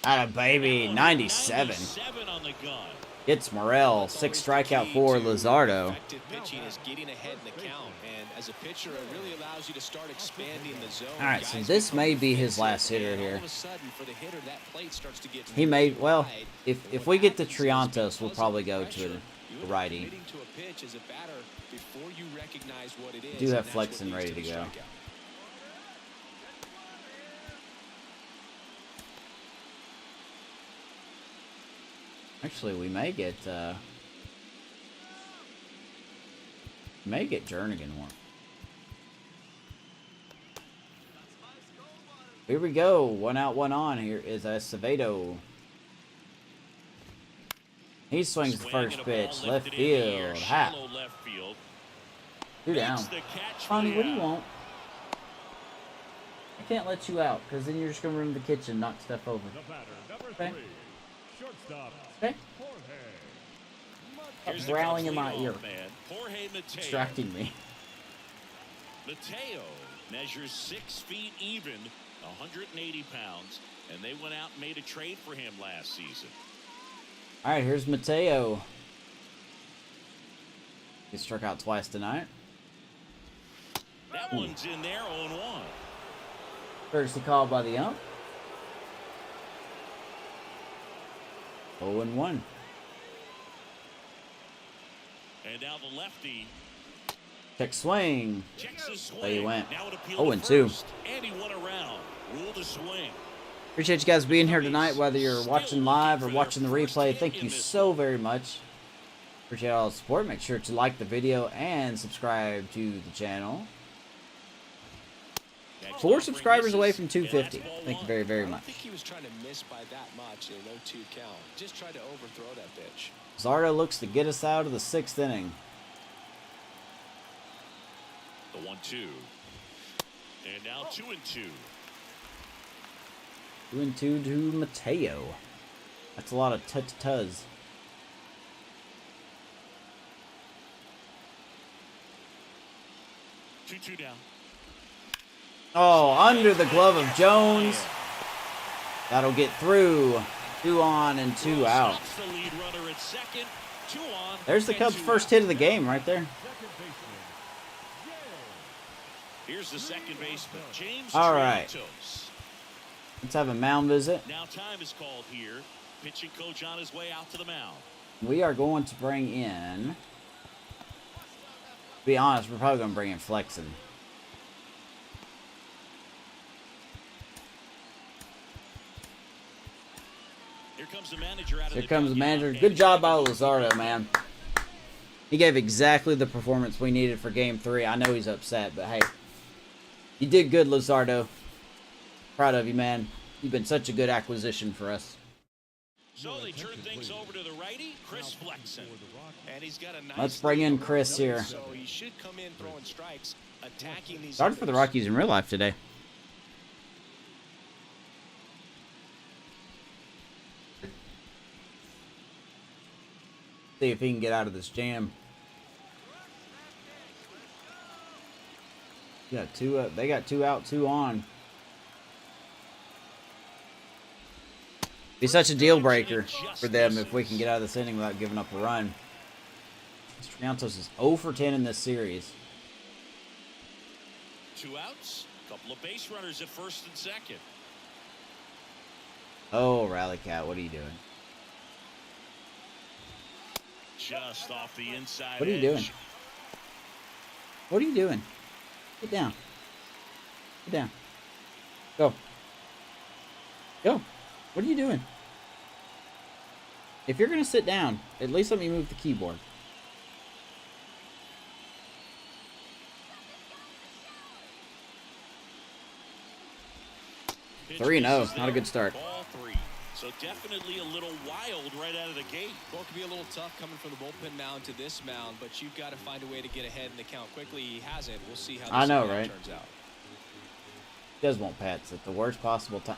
Atta baby, 97. 97 on the gun. It's Morel, 6 strikeout for Luzardo. Effective pitching is getting ahead in the count, and as a pitcher, it really allows you to start expanding the zone. All right, so Guys this become may be his defensive, last hitter and all here. of a sudden, for the hitter, that plate starts to get He may, well, wide. if we get to Triantos, we'll probably go to a righty. Committing to a pitch as a batter before you recognize what it is, Do have and that's what Flexen leads ready the to go. strikeout. Actually, we may get Jernigan one. Here we go. 1 out, 1 on. Here is Acevedo. He swings the Swing first and a ball pitch, lifted left in the air, field, hat. shallow left field. 2 down. Makes the catch for Bonnie, the what do you out. want? I can't let you out, because then you're just going to run to the kitchen and knock stuff over. The batter, number Okay. 3, shortstop, Okay? Jorge. Here's Stop the growling in Cubs my leadoff ear. man, Jorge Mateo. Distracting me. Mateo measures 6 feet even, 180 pounds, and they went out and made a trade for him last season. All right, here's Mateo. He struck out twice tonight. That one's in there, 0-1. Courtesy call by the ump. 0-1. And now the lefty Check swing. checks the swing. There you went. Now it appealed 0-2. to first, and he won around. Rule to swing. Appreciate you guys being here tonight, whether you're watching live or watching the replay. Thank you so very much. Appreciate all the support. Make sure to like the video and subscribe to the channel. 4 subscribers away from 250. Thank you very, very I don't much. think he was trying to miss by that much in an 0-2 count. Just tried to overthrow that pitch. Zardo looks to get us out of the 6th inning. The 1-2. And now 2-2. 2-2 to Mateo. That's a lot of tuz. Two down. Oh, under the glove of Jones. That'll get through. 2 on and 2 out. Stops the lead runner at second. 2 on. There's the and Cubs' 2 first out. hit of the game right there. Second baseman, Here's the second baseman, James All right. Triantos. Let's have a mound visit. Now time is called here. Pitching coach on his way out to the mound. We are going to bring in... To be honest, we're probably going to bring in Flexen. Here comes the manager out of Here the comes the dugout, manager. and Good job by he's Luzardo, man. He gave exactly the performance we needed for Game 3. I know he's upset, but hey. You did good, Luzardo. Proud of you, man. You've been such a good acquisition for us. So they turn things over to the righty, Chris Flexen. And he's got a nice Let's bring in Chris here. So he should come in throwing strikes, attacking these. Started for the hitters. Rockies in real life today. See if he can get out of this jam. Got 2 up. They got 2 out, 2 on. Be such a deal breaker for them if we can get out of this inning without giving up a run. Triantos is 0 for 10 in this series. 2 outs, couple of base runners at first and second. Oh, Rally Cat, what are you doing? Just off the inside. What are you edge. doing? What are you doing? Get down. Get down. Go. Go. What are you doing? If you're going to sit down, at least let me move the keyboard. Pitch 3-0, misses not a good there. start. Ball 3. So definitely a little wild right out of the gate. Well, it could be a little tough coming from the bullpen mound to this mound, but you've got to find a way to get ahead in the count quickly. He hasn't. We'll see how I this know, at-bat right? turns out. He does want pets at the worst possible time.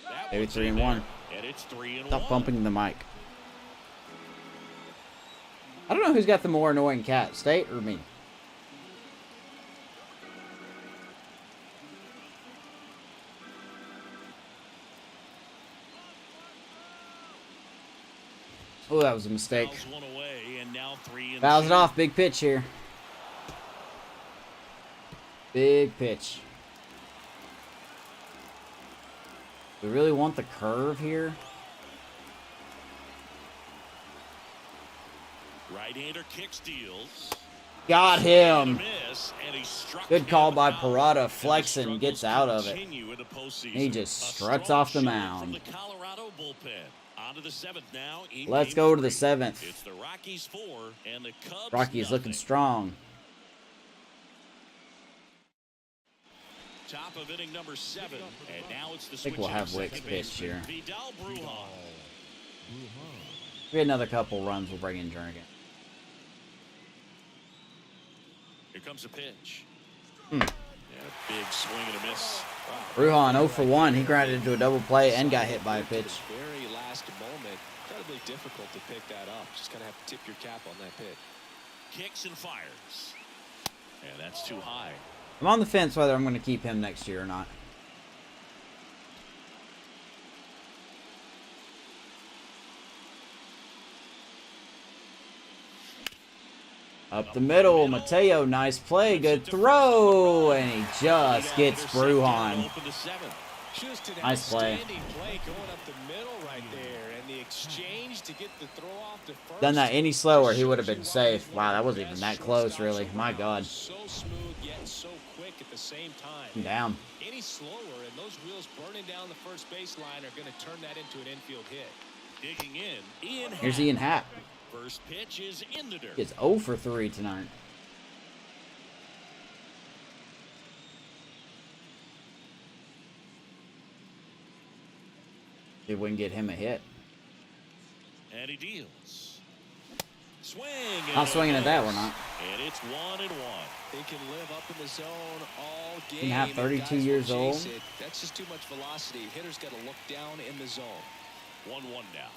That Maybe one's 3 in and 1. there, and it's 3-1. Stop bumping the mic. I don't know who's got the more annoying cat, State or me. Oh, that was a mistake. Fouls one away, and now 3-2. Fouls it off. Big pitch here. Big pitch. We really want the curve here. Right-hander kick steals. Got him. Miss, and he struck Good call him by out. Parada. And the Flexing, struggles gets out of it. continue in the postseason. He just A struts strong off the showing mound. From the Colorado bullpen. On to the 7th now. In Let's game go to the 3. 7th. It's the Rockies 4 and the Cubs Rockies looking nothing. strong. Top of inning number 7, and now it's the I think switch we'll in have second Wicks pitch baseman, here. Vidal Brujan. If we get another couple runs, we'll bring in Jernigan. Here comes a pitch. Hmm. Yeah, big swing and a miss. Wow. Brujan 0 for 1. He grinded into a double play and got hit by a pitch. Very last moment. Incredibly difficult to pick that up. Just kind of have to tip your cap on that pitch. Kicks and fires. And that's too high. I'm on the fence whether I'm going to keep him next year or not. Up the middle, Mateo, nice play, good throw, and he just gets Brujan. Just an Nice play. outstanding play going up the middle right there, and the exchange to get the throw off to first. Done that any slower, he would have been safe. Wow, that wasn't even that close, really. My God. So smooth yet so quick at the same time. I'm down. Any slower, and those wheels burning down the first baseline are going to turn that into an infield hit. Digging in, Ian Here's Happ. Ian Happ. First pitch is in the dirt. He gets 0 for 3 tonight. See if we can get him a hit. And he deals. Swing. Not swinging at that, we're not. And it's 1-1. They can live up in the zone all game. Ian Happ, and 32 guys will years chase old. it. That's just too much velocity. Hitters got to look down in the zone. 1-1 now.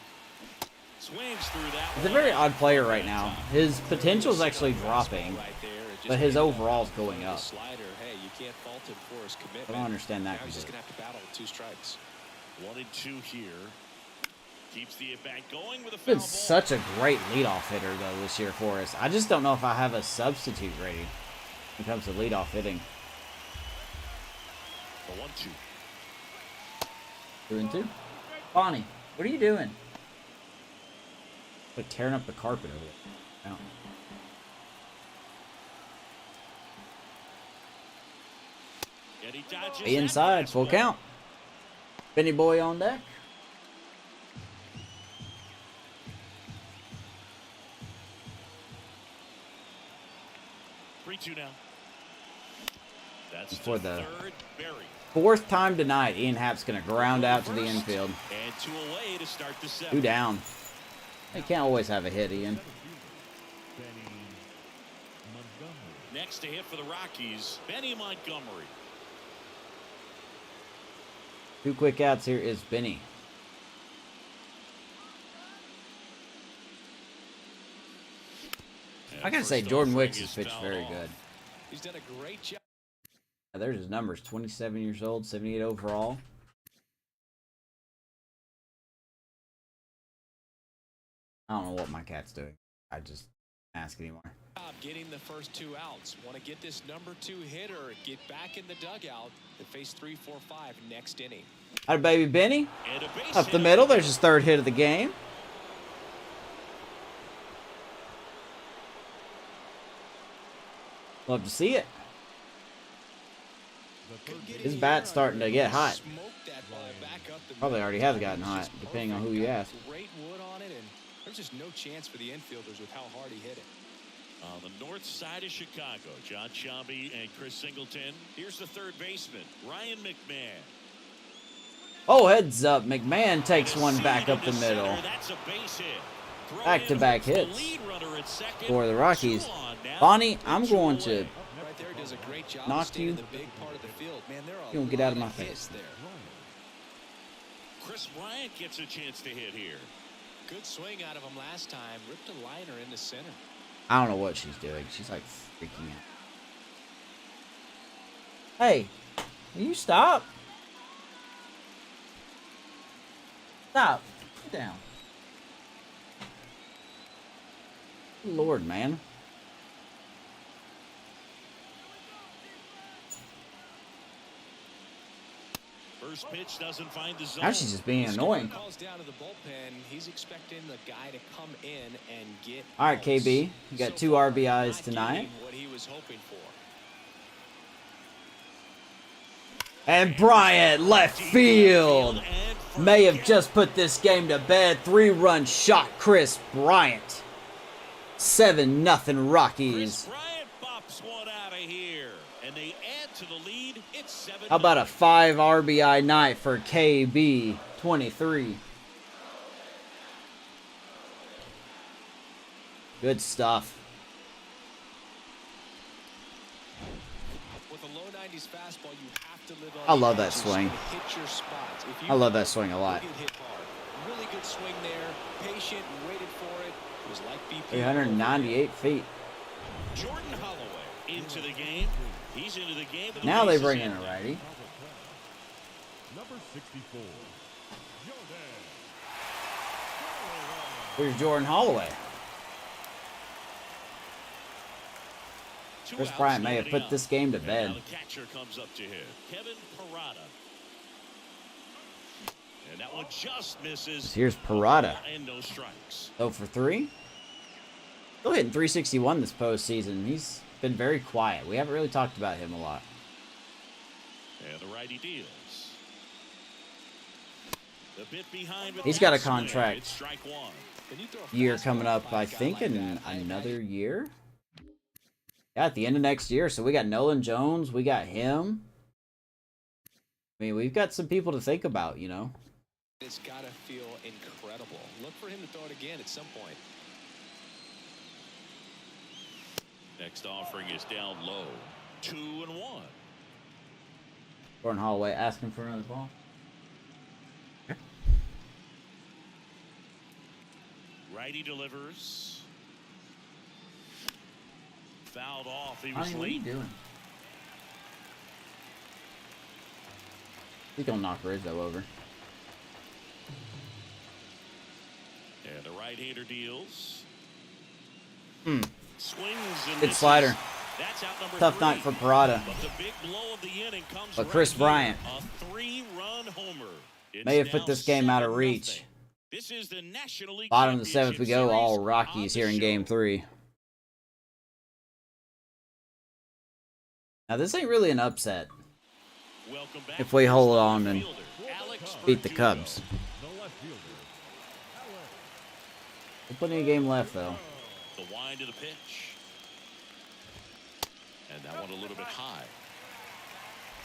Swings through that. He's a very odd player right now. His potential's actually dropping, Right there, it just but his made that overall's going the up. Slider. Hey, you can't fault him for his commitment. I don't understand that Now he's just completely. going to have to battle with 2 strikes. 1-2 here. Keeps the at-bat going with a He's foul been ball. such a great leadoff hitter, though, this year for us. I just don't know if I have a substitute ready when it comes to leadoff hitting. The 1-2. 2 and 2. Bonnie, what are you doing? Like tearing up the carpet over there. Out. And he dodges Be that inside, full fastball. count. Benny boy on deck. Three-two now. That's For the the third Berry. 4th time tonight, Ian Happ's going to ground out to the First, infield. And 2 away to start the 7th. 2 down. You can't always have a hit, Ian. Benny Montgomery. Next to hit for the Rockies, Benny Montgomery. 2 quick outs here is Benny. And I gotta say, first Jordan offering Wicks has is pitched fouled very off. good. He's done a great job. There's his numbers. 27 years old, 78 overall. I don't know what my cat's doing. I just ask anymore. Getting the first 2 outs. Want to get this number 2 hitter, get back in the dugout to face 3, 4, 5 next inning. Hi, baby Benny. And a base Up the hit. middle. There's his 3rd hit of the game. Love to see it. The third His bat's starting to get hot. Smoke that ball back up the Probably middle. already has gotten It's hot, just depending on perfect. who you Got ask. Great wood on it, and there's just no chance for the infielders with how hard he hit it. On the north side of Chicago, John Shambi and Chris Singleton. Here's the third baseman, Ryan McMahon. Oh, heads up. McMahon takes one back up the middle. That's a base hit. Back-to-back hits for the Rockies. Bonnie, I'm going to knock you. You don't get out of my face. Chris Bryant gets a chance to hit here. Good swing out of him last time. Ripped a liner into center. I don't know what she's doing. She's like freaking out. Hey, will you stop? Stop. Sit down. Lord, man. First pitch doesn't find the zone. Now she's just being annoying. Calls down to the bullpen. He's expecting the guy to come in and get. All right, KB, you got 2 RBIs tonight. What he was hoping for. And Bryant, left field, may have just put this game to bed. 3-run shot, Chris Bryant. 7-0 Rockies. Chris Bryant pops one out of here, and they add to the lead. It's 7. How about a 5 RBI night for KB 23? Good stuff. With a low 90s fastball, you have to live on. I love that swing. Hit your spots. If you I love that swing a lot. get hit hard. Really good swing there. Patient, waited for it. It was like BP. 398 feet. Jordan Holloway into the game. He's into the game. Now they bring in a righty. Number 64. Here's Jordan Holloway. Chris Bryant may have put this game to bed. Now the catcher comes up to hit. Kevin Parada. And that one just misses. Here's Parada. And no strikes. 0 for 3. Still hitting 361 this postseason. He's been very quiet. We haven't really talked about him a lot. And the righty deals. The bit behind with He's got a that swing. contract It's strike one. year coming up, I think, in another year. Yeah, at the end of next year. So we got Nolan Jones. We got him. I mean, we've got some people to think about, you know. It's got to feel incredible. Look for him to throw it again at some point. Next offering is down low. 2-1. Jordan Holloway asking for another ball. Righty delivers. Fouled off. He was Honey, what are you late. doing? He's gonna knock Rizzo over. And the right-hander deals. Hmm. Swings and Good misses. slider. That's out number Tough 3. night for Parada. But the big blow of the inning comes But Chris right Bryant here. A 3-run homer. It's may have now put this game out of 7-0. reach. This is the National League Bottom of the 7th we Championship go. All Series Rockies on here the in Game show. 3. Now this ain't really an upset Welcome back if we to hold the on and fielder, Alex beat the Verdugo. Cubs. The left fielder. There's plenty of game left though. The wind of the pitch. And that one a little bit high.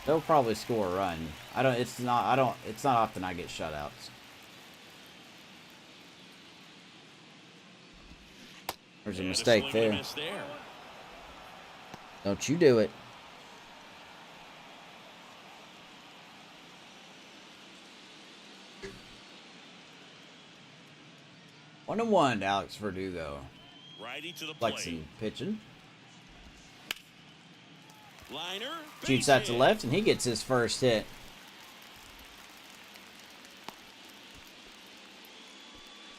They'll probably score a run. It's not often I get shutouts. There's a And mistake swing and a there. miss there. Don't you do it. One and one to Alex Verdugo. Righty to the plate. Flexing pitching. Liner. Shoots base out to hit. left and he gets his first hit.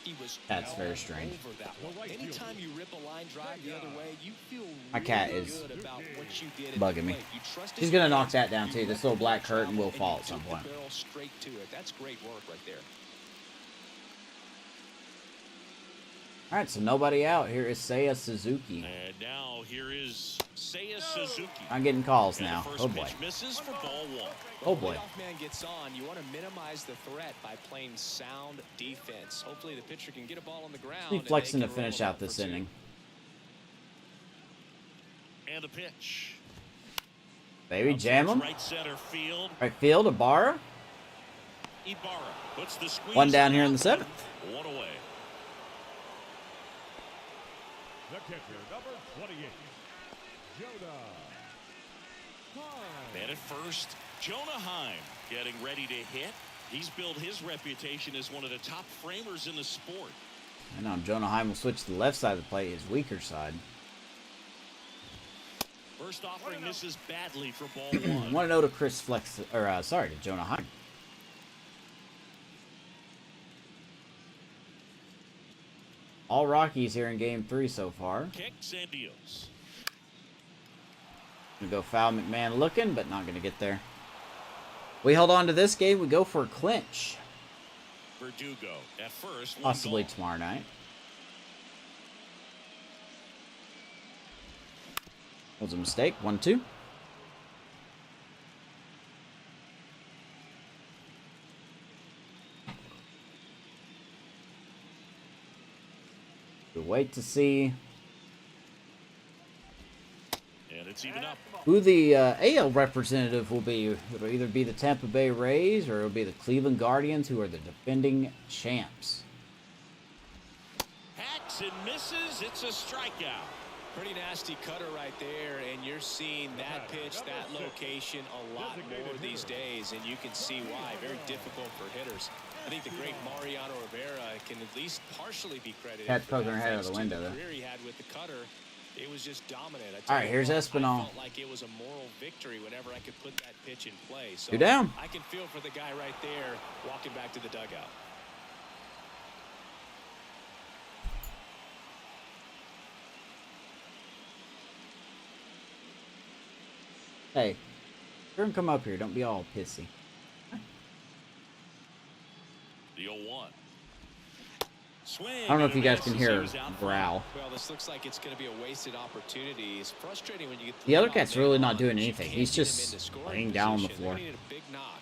He was That's all very strange. over that one. Anytime you rip a line drive the other way, you feel My cat really is good about what you did at bugging the me. plate. You trusted She's your gonna knock hands, that down you too. This let little the black ball curtain will travel, fall and at you some took point. the barrel straight to it. That's great work right there. All right, so nobody out. Here is Seiya Suzuki. And now here is Seiya Suzuki. I'm getting calls And the now. first Oh boy. pitch misses for ball one. Oh boy. When the leadoff man gets on, you want to minimize the threat by playing sound defense. Hopefully the pitcher can get a ball on the ground. He's and flexing they to can roll finish it out for this two. inning. And a pitch. Baby, jam him. Right center field. Right field, Ibarra. Ibarra puts the squeeze One down here in the on. seventh. One away. The catcher, number 28, Jonah Heim. And at first, Jonah Heim getting ready to hit. He's built his reputation as one of the top framers in the sport. I know Jonah Heim will switch to the left side of the plate, his weaker side. First offering misses badly for ball one. 1-0 to Chris Flex, or sorry, to Jonah Heim. All Rockies here in Game 3 so far. Kicks and deals. Gonna go foul McMahon looking, but not gonna get there. We held on to this game. We go for a clinch. Verdugo at first. Possibly tomorrow night. Was a mistake. 1-2. We'll wait to see And it's even up. who the AL representative will be. It'll either be the Tampa Bay Rays or it'll be the Cleveland Guardians, who are the defending champs. Hacks and misses. It's a strikeout. Pretty nasty cutter right there, and you're seeing that pitch, that location a lot more these days, and you can see why. Very difficult for hitters. I think the great Mariano Rivera can at least partially be credited. Cat's for poking that her head out thanks the to window, the though. career he had with the cutter. It was just dominant. All right, here's I Espinal. felt like it was a moral victory whenever I could put that pitch in play. So Two down. I can feel for the guy right there walking back to the dugout. Hey, you're gonna come up here. Don't be all pissy. The 0-1. Swing. I don't know if you guys can He hear was out front. growl. Well, this looks like it's going to be a wasted opportunity. It's frustrating when you get The other lead cat's all day really not long, doing but you anything. can't He's get him just into scoring laying down on the position. floor. They need a big knock.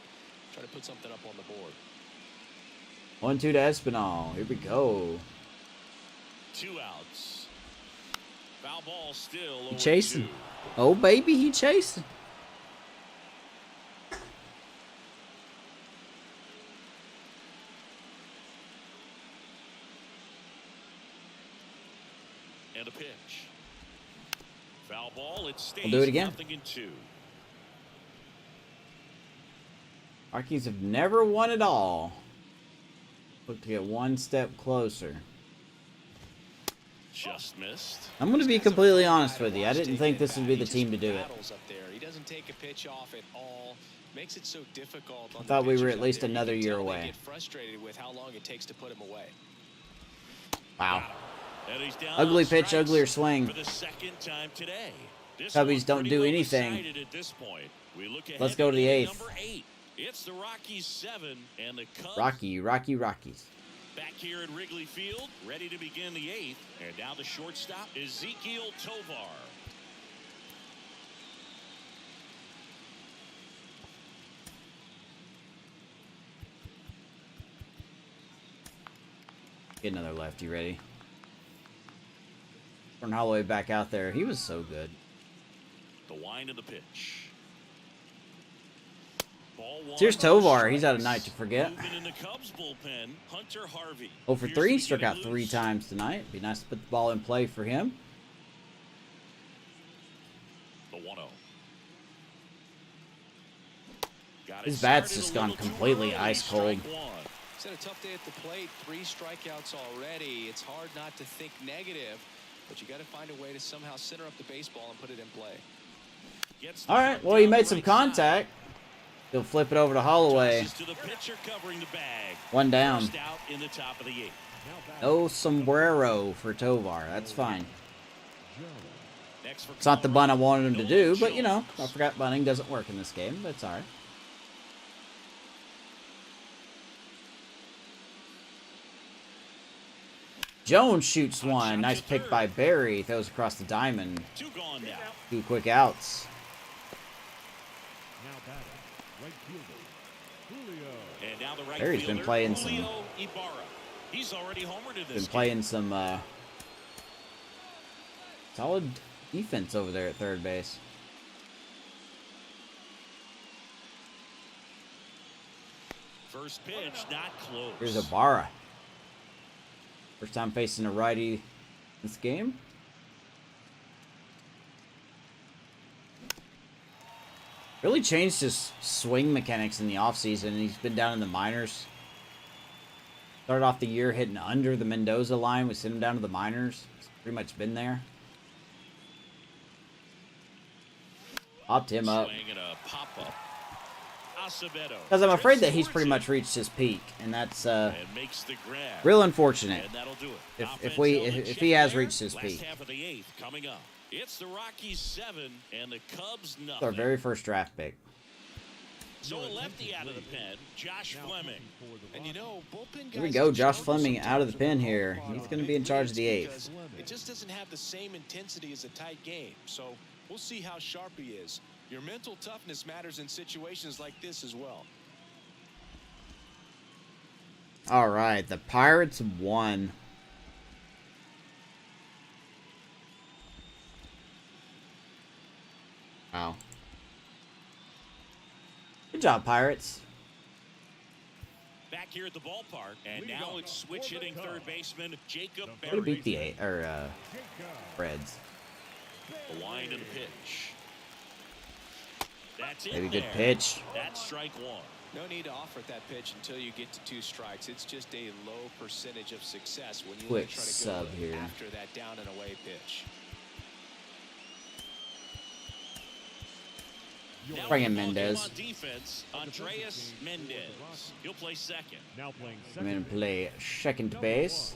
Try to put something up on the board. 1-2 to Espinal. Here we go. 2 outs. Foul ball still. He 0-2. chasing. Oh, baby, he chasing. And a pitch. Foul ball. It stays. We'll do it again. 0-2. Rockies have never won it all. Look to get one step closer. Just missed. I'm going to be completely honest with you. I didn't think this would be the team to do it. Battles up there. He doesn't take a pitch off at all. Makes it so difficult. I thought we were at least another year They away. get frustrated with how long it takes to put him away. Wow. And he's down Ugly on pitch, strikes uglier swing. For the second time today. This Cubbies one's don't pretty do well anything. decided at this point. We look ahead Let's go to the inning eighth. Number 8. It's the Rockies 7 and the Cubs Rockies. back here at Wrigley Field, ready to begin the 8th. And now the shortstop, Ezequiel Tovar. Get another lefty ready. Turn Holloway back out there. He was so good. The wind of the pitch. Ball one, Here's no Tovar. He's had a strikes. night to forget. Moving in the Cubs bullpen, Hunter Harvey. 0 for appears 3. to be Struck out getting 3 loose. times tonight. Be nice to put the ball in play for him. The 1-0. Got it His bat's started just a gone little too completely early. ice cold. Strike one. He's had a tough day at the plate. 3 strikeouts already. It's hard not to think negative, but you got to find a way to somehow center up the baseball and put it in play. Gets the All right. front Well, he down made the some right side. contact. He'll flip it over to Holloway. Tosses to the pitcher covering the bag. 1 down. First out in the top of the 8th. No sombrero for Tovar. That's fine. Next for It's not the bun I wanted him to do, Nolan but you know, I Jones. forgot bunting doesn't work in this game. That's all right. Jones shoots one. Nice pick by Barry. Throws across the diamond. 2 gone now. 2 quick outs. Now batting, right fielder, Julio. And now the right Barry's been fielder, playing some- Julio Ibarra. He's already homered in this Been game. playing some solid defense over there at third base. First pitch, not close. Here's Ibarra. First time facing a righty this game. Really changed his swing mechanics in the offseason. He's been down in the minors. Started off the year hitting under the Mendoza line. We sent him down to the minors. He's pretty much been there. Popped him up. Swing and a pop-up. Acevedo. Because I'm afraid that he's pretty much reached his peak. And that's And makes the grab. real unfortunate. And that'll do it. If he has reached his Last peak. half of the eighth coming up. It's the Rockies 7 and the Cubs It's our nothing. very first draft pick. So a lefty out of the pen, Josh Fleming. And you know, bullpen Here we guys go, can Josh struggle Fleming out of the sometimes pen with here. ball He's on going to big be in charge of the leads eighth. because it just doesn't have the same intensity as a tight game. So we'll see how sharp he is. Your mental toughness matters in situations like this as well. All right, the Pirates won. Wow. Good job, Pirates. Back here at the ballpark, and now it's switch hitting third baseman Jacob Way to beat Berry. the Reds. The wind and the pitch. That's it. Maybe good there. pitch. That's strike one. No need to offer that pitch until you get to 2 strikes. It's just a low percentage of success when you Quick try to go sub here. after that down and away pitch. Now Bring in the ball game Mendez. On defense, Andreas Mendez. He'll play second. Now playing I'm going second. to play second base.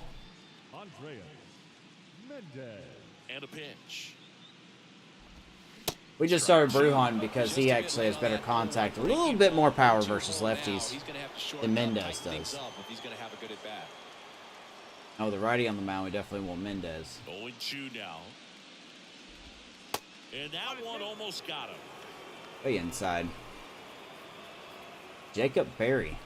Andreas Mendez. And a pitch. We just started Brujan because he actually has better contact, a little bit more power versus lefties He's gonna have to shorten than up, Mendez tighten things does. up if he's going to have a good at bat. Oh, the righty on the mound, we definitely want Mendez. 0-2 now. And that one almost got him. Way inside. Jacob Berry.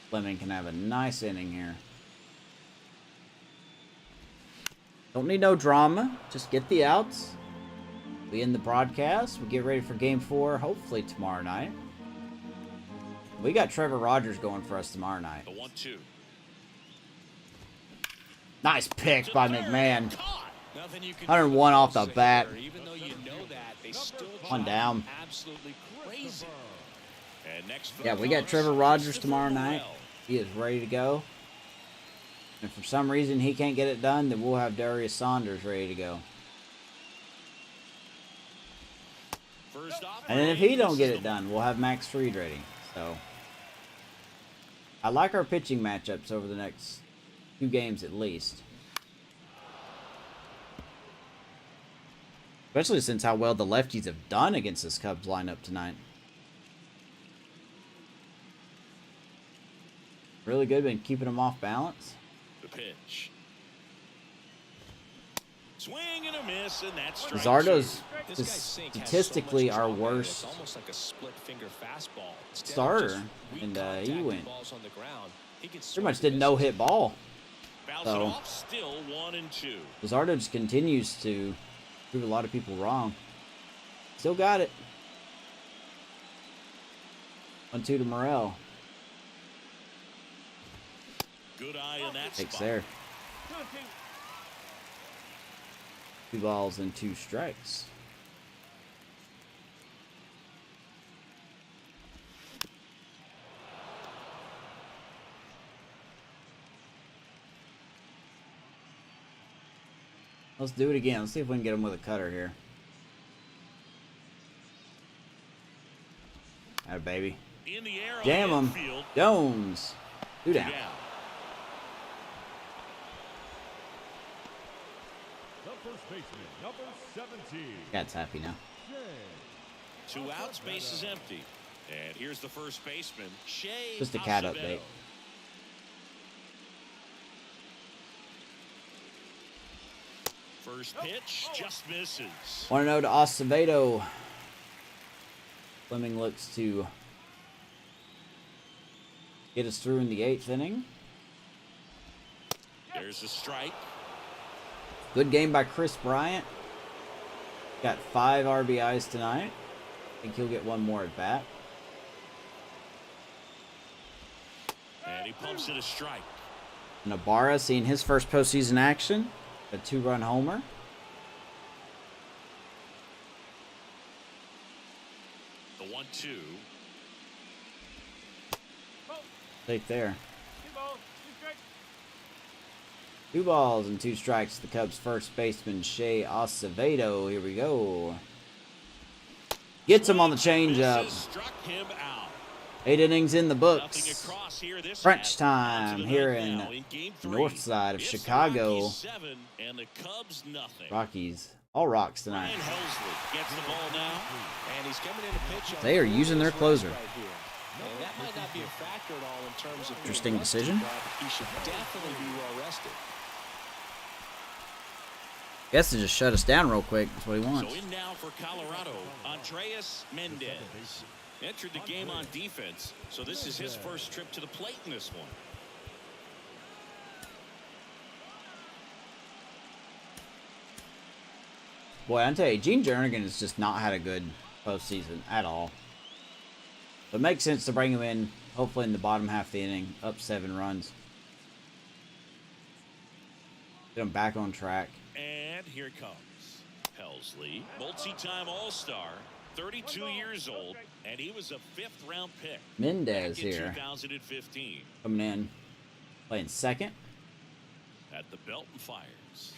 Fleming can have a nice inning here. Don't need no drama. Just get the outs. We end the broadcast. We get ready for Game 4, hopefully tomorrow night. We got Trevor Rogers going for us tomorrow night. The 1-2. Nice pick by McMahon. Caught. Nothing you can 101 do off the to bat. here. Even though you know that, they still One drive down. absolutely crazy. And next for Yeah, the we got Cubs, Trevor Rogers Christopher tomorrow night. Morel. He is ready to go. And if for some reason he can't get it done, then we'll have Darius Saunders ready to go. First off, And then if he don't get it done, we'll have Max Fried ready. So I like our pitching matchups over the next 2 games at least. Especially since how well the lefties have done against this Cubs lineup tonight. Really good, been keeping them off balance. the pitch. Swing and a miss, and that's strike Luzardo's This guy's sink has statistically so much our drop in it, worst it's almost like a split finger fastball. Instead of starter, just weak and contact he and went. balls on the ground, he can Pretty swing much and did miss. no hit ball. two. Fouls So- it off, still 1-2. Luzardo just continues to prove a lot of people wrong. Still got it. 1-2 to Morel. Good eye in that Takes spot. there. 2 balls and 2 strikes. Let's do it again. Let's see if we can get him with a cutter here. Atta baby. In the air on Jam the him. infield. Jones. 2 down. Down. The first baseman, number 17. Cat's happy now. Jay. 2 outs, base is empty. And here's the first baseman, Shea Just a cat Acevedo. update. First pitch just misses. 1-0 to Acevedo. Fleming looks to get us through in the 8th inning. There's a strike. Good game by Chris Bryant. Got 5 RBIs tonight. I think he'll get one more at bat. And he pumps it a strike. Nabarra seeing his first postseason action. A 2-run homer. The 1-2. Take there. 2 balls and 2 strikes. The Cubs' first baseman, Shea Acevedo. Here we go. Gets him on the changeup. Struck him out. 8 innings in the Nothing books. across here this Crunch half. On to time the here ninth in now game 3. north side of It's Chicago. Rockies 7 and the Cubs nothing. Rockies. All rocks tonight. Ryan Helsley gets the ball now. And he's coming in to pitch on They are the using their closer. right here. And that might not be a factor at all in terms of Interesting decision. He should definitely be well rested. Guess to just shut us down real quick. That's what he wants. So in now for Colorado, Andreas Mendez. Entered the game on defense, so this is his first trip to the plate in this one. Boy, I tell you, Gene Jernigan has just not had a good postseason at all. But it makes sense to bring him in, hopefully in the bottom half of the inning, up 7 runs. Get him back on track. And here it comes. Helsley, multi-time All-Star, 32 years old, and he was a 5th-round pick. Mendez back in here, 2015. coming in, playing second. At the belt and fires.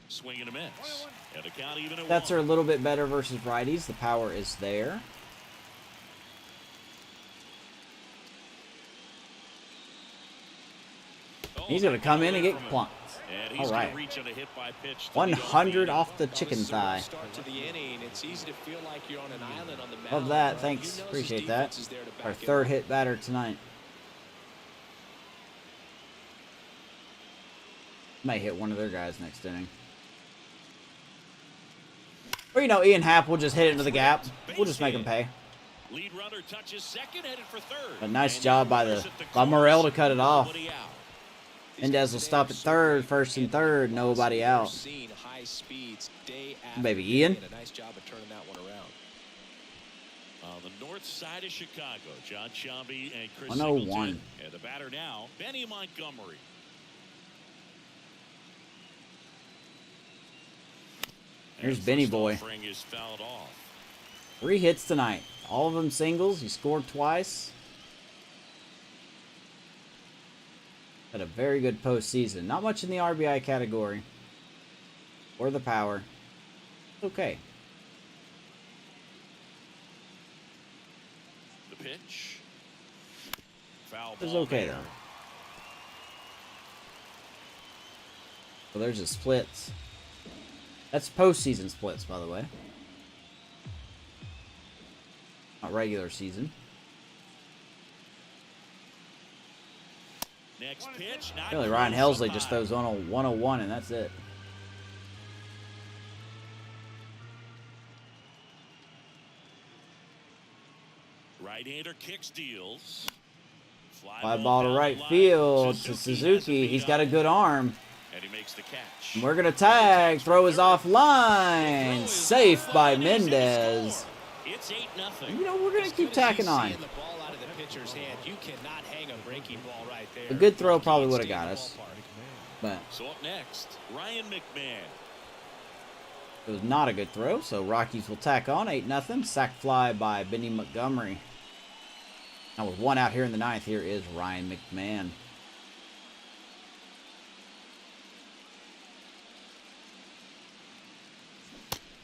Swing and a miss. And the count even at That's 1. are a little bit better versus righties. The power is there. He's going to come in and get plunked. And he's All right. gonna reach on a hit by pitch. 100 off the chicken thigh. Start to the inning. It's easy to feel like you're on an island on the mound. Love that. He Thanks. knows his Appreciate defense that. is there to Our back him 3rd up. hit batter tonight. May hit one of their guys next inning. Or, you know, Ian Happ will just hit it into the gap. We'll just make him pay. Lead runner touches second, headed for third. A nice And job by runners the at by Morel to course, cut it off. nobody out. Mendez will stop at third, first and third, nobody out. Seen high speeds day after Baby day, Ian. and a nice job of turning that one around. On the north side of Chicago, John Shambi and Chris 101. Singleton. And the batter now, Benny Montgomery. Here's And Benny first boy. offering is fouled off. 3 hits tonight. All of them singles. He scored twice. Had a very good postseason. Not much in the RBI category. Or the power. It's okay. The pitch. Foul It was ball okay, there. though. So there's the splits. That's postseason splits, by the way. Not regular season. Next pitch. Not Really, Ryan close, Helsley up just high. throws on a 101 and that's it. Right-hander kicks, deals. Fly ball to right field to Suzuki. He's got a good arm. And he makes the catch. And we're going to tag. Throw is offline. Safe by Mendez. It's 8-0. You know, we're going to keep tacking on. The ball out of the pitcher's hand, you cannot hang a breaking ball right there. A good throw probably Rockies would have stay in got the us. ballpark. But So up next, Ryan McMahon. it was not a good throw. So Rockies will tack on. 8-0. Sack fly by Benny Montgomery. Now with 1 out here in the 9th, here is Ryan McMahon.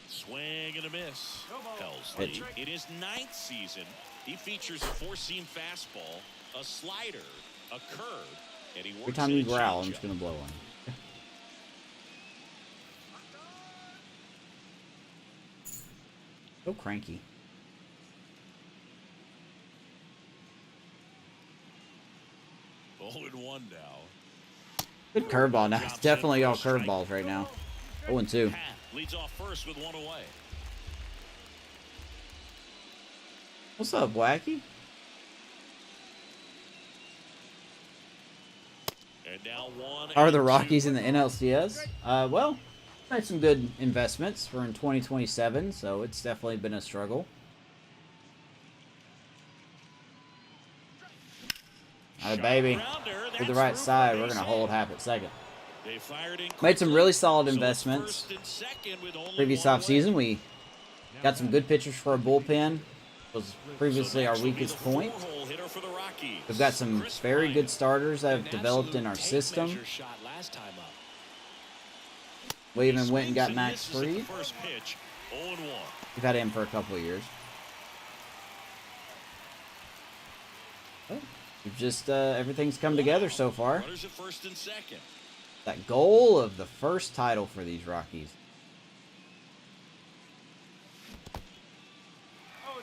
Swing and a miss. Helsley, in his 9th season, he features a 4-seam fastball, a slider, a curve, and he works Every time in you a growl, I'm changeup. just going to blow one. So cranky. Oh, and 1 now. Good curveball. Now it's definitely all curveballs right now. 0-2. Pat leads off first with 1 away. What's up, Wacky? And now 1. Are the and Rockies 2. in the NLCS? Well, Made some good investments for in 2027, so it's definitely been a struggle. Alright, baby. To the right side, we're going to hold half at second. Made some really solid investments. Previous offseason, we got some good pitchers for our bullpen. Was previously our weakest point. We've got some very good starters that have developed in our system. We even went and got Max Fried. We've had him for a couple of years. We've just, everything's come together so far. That goal of the first title for these Rockies.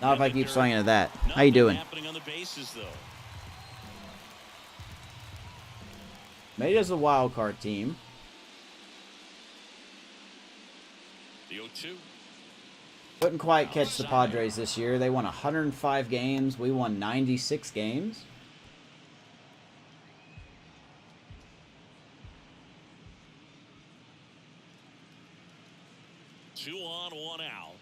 Not if I keep swinging at that. How you doing? Made us a wild card team. The 0-2. Couldn't quite catch the Padres this year. They won 105 games. We won 96 games. Two on, one out.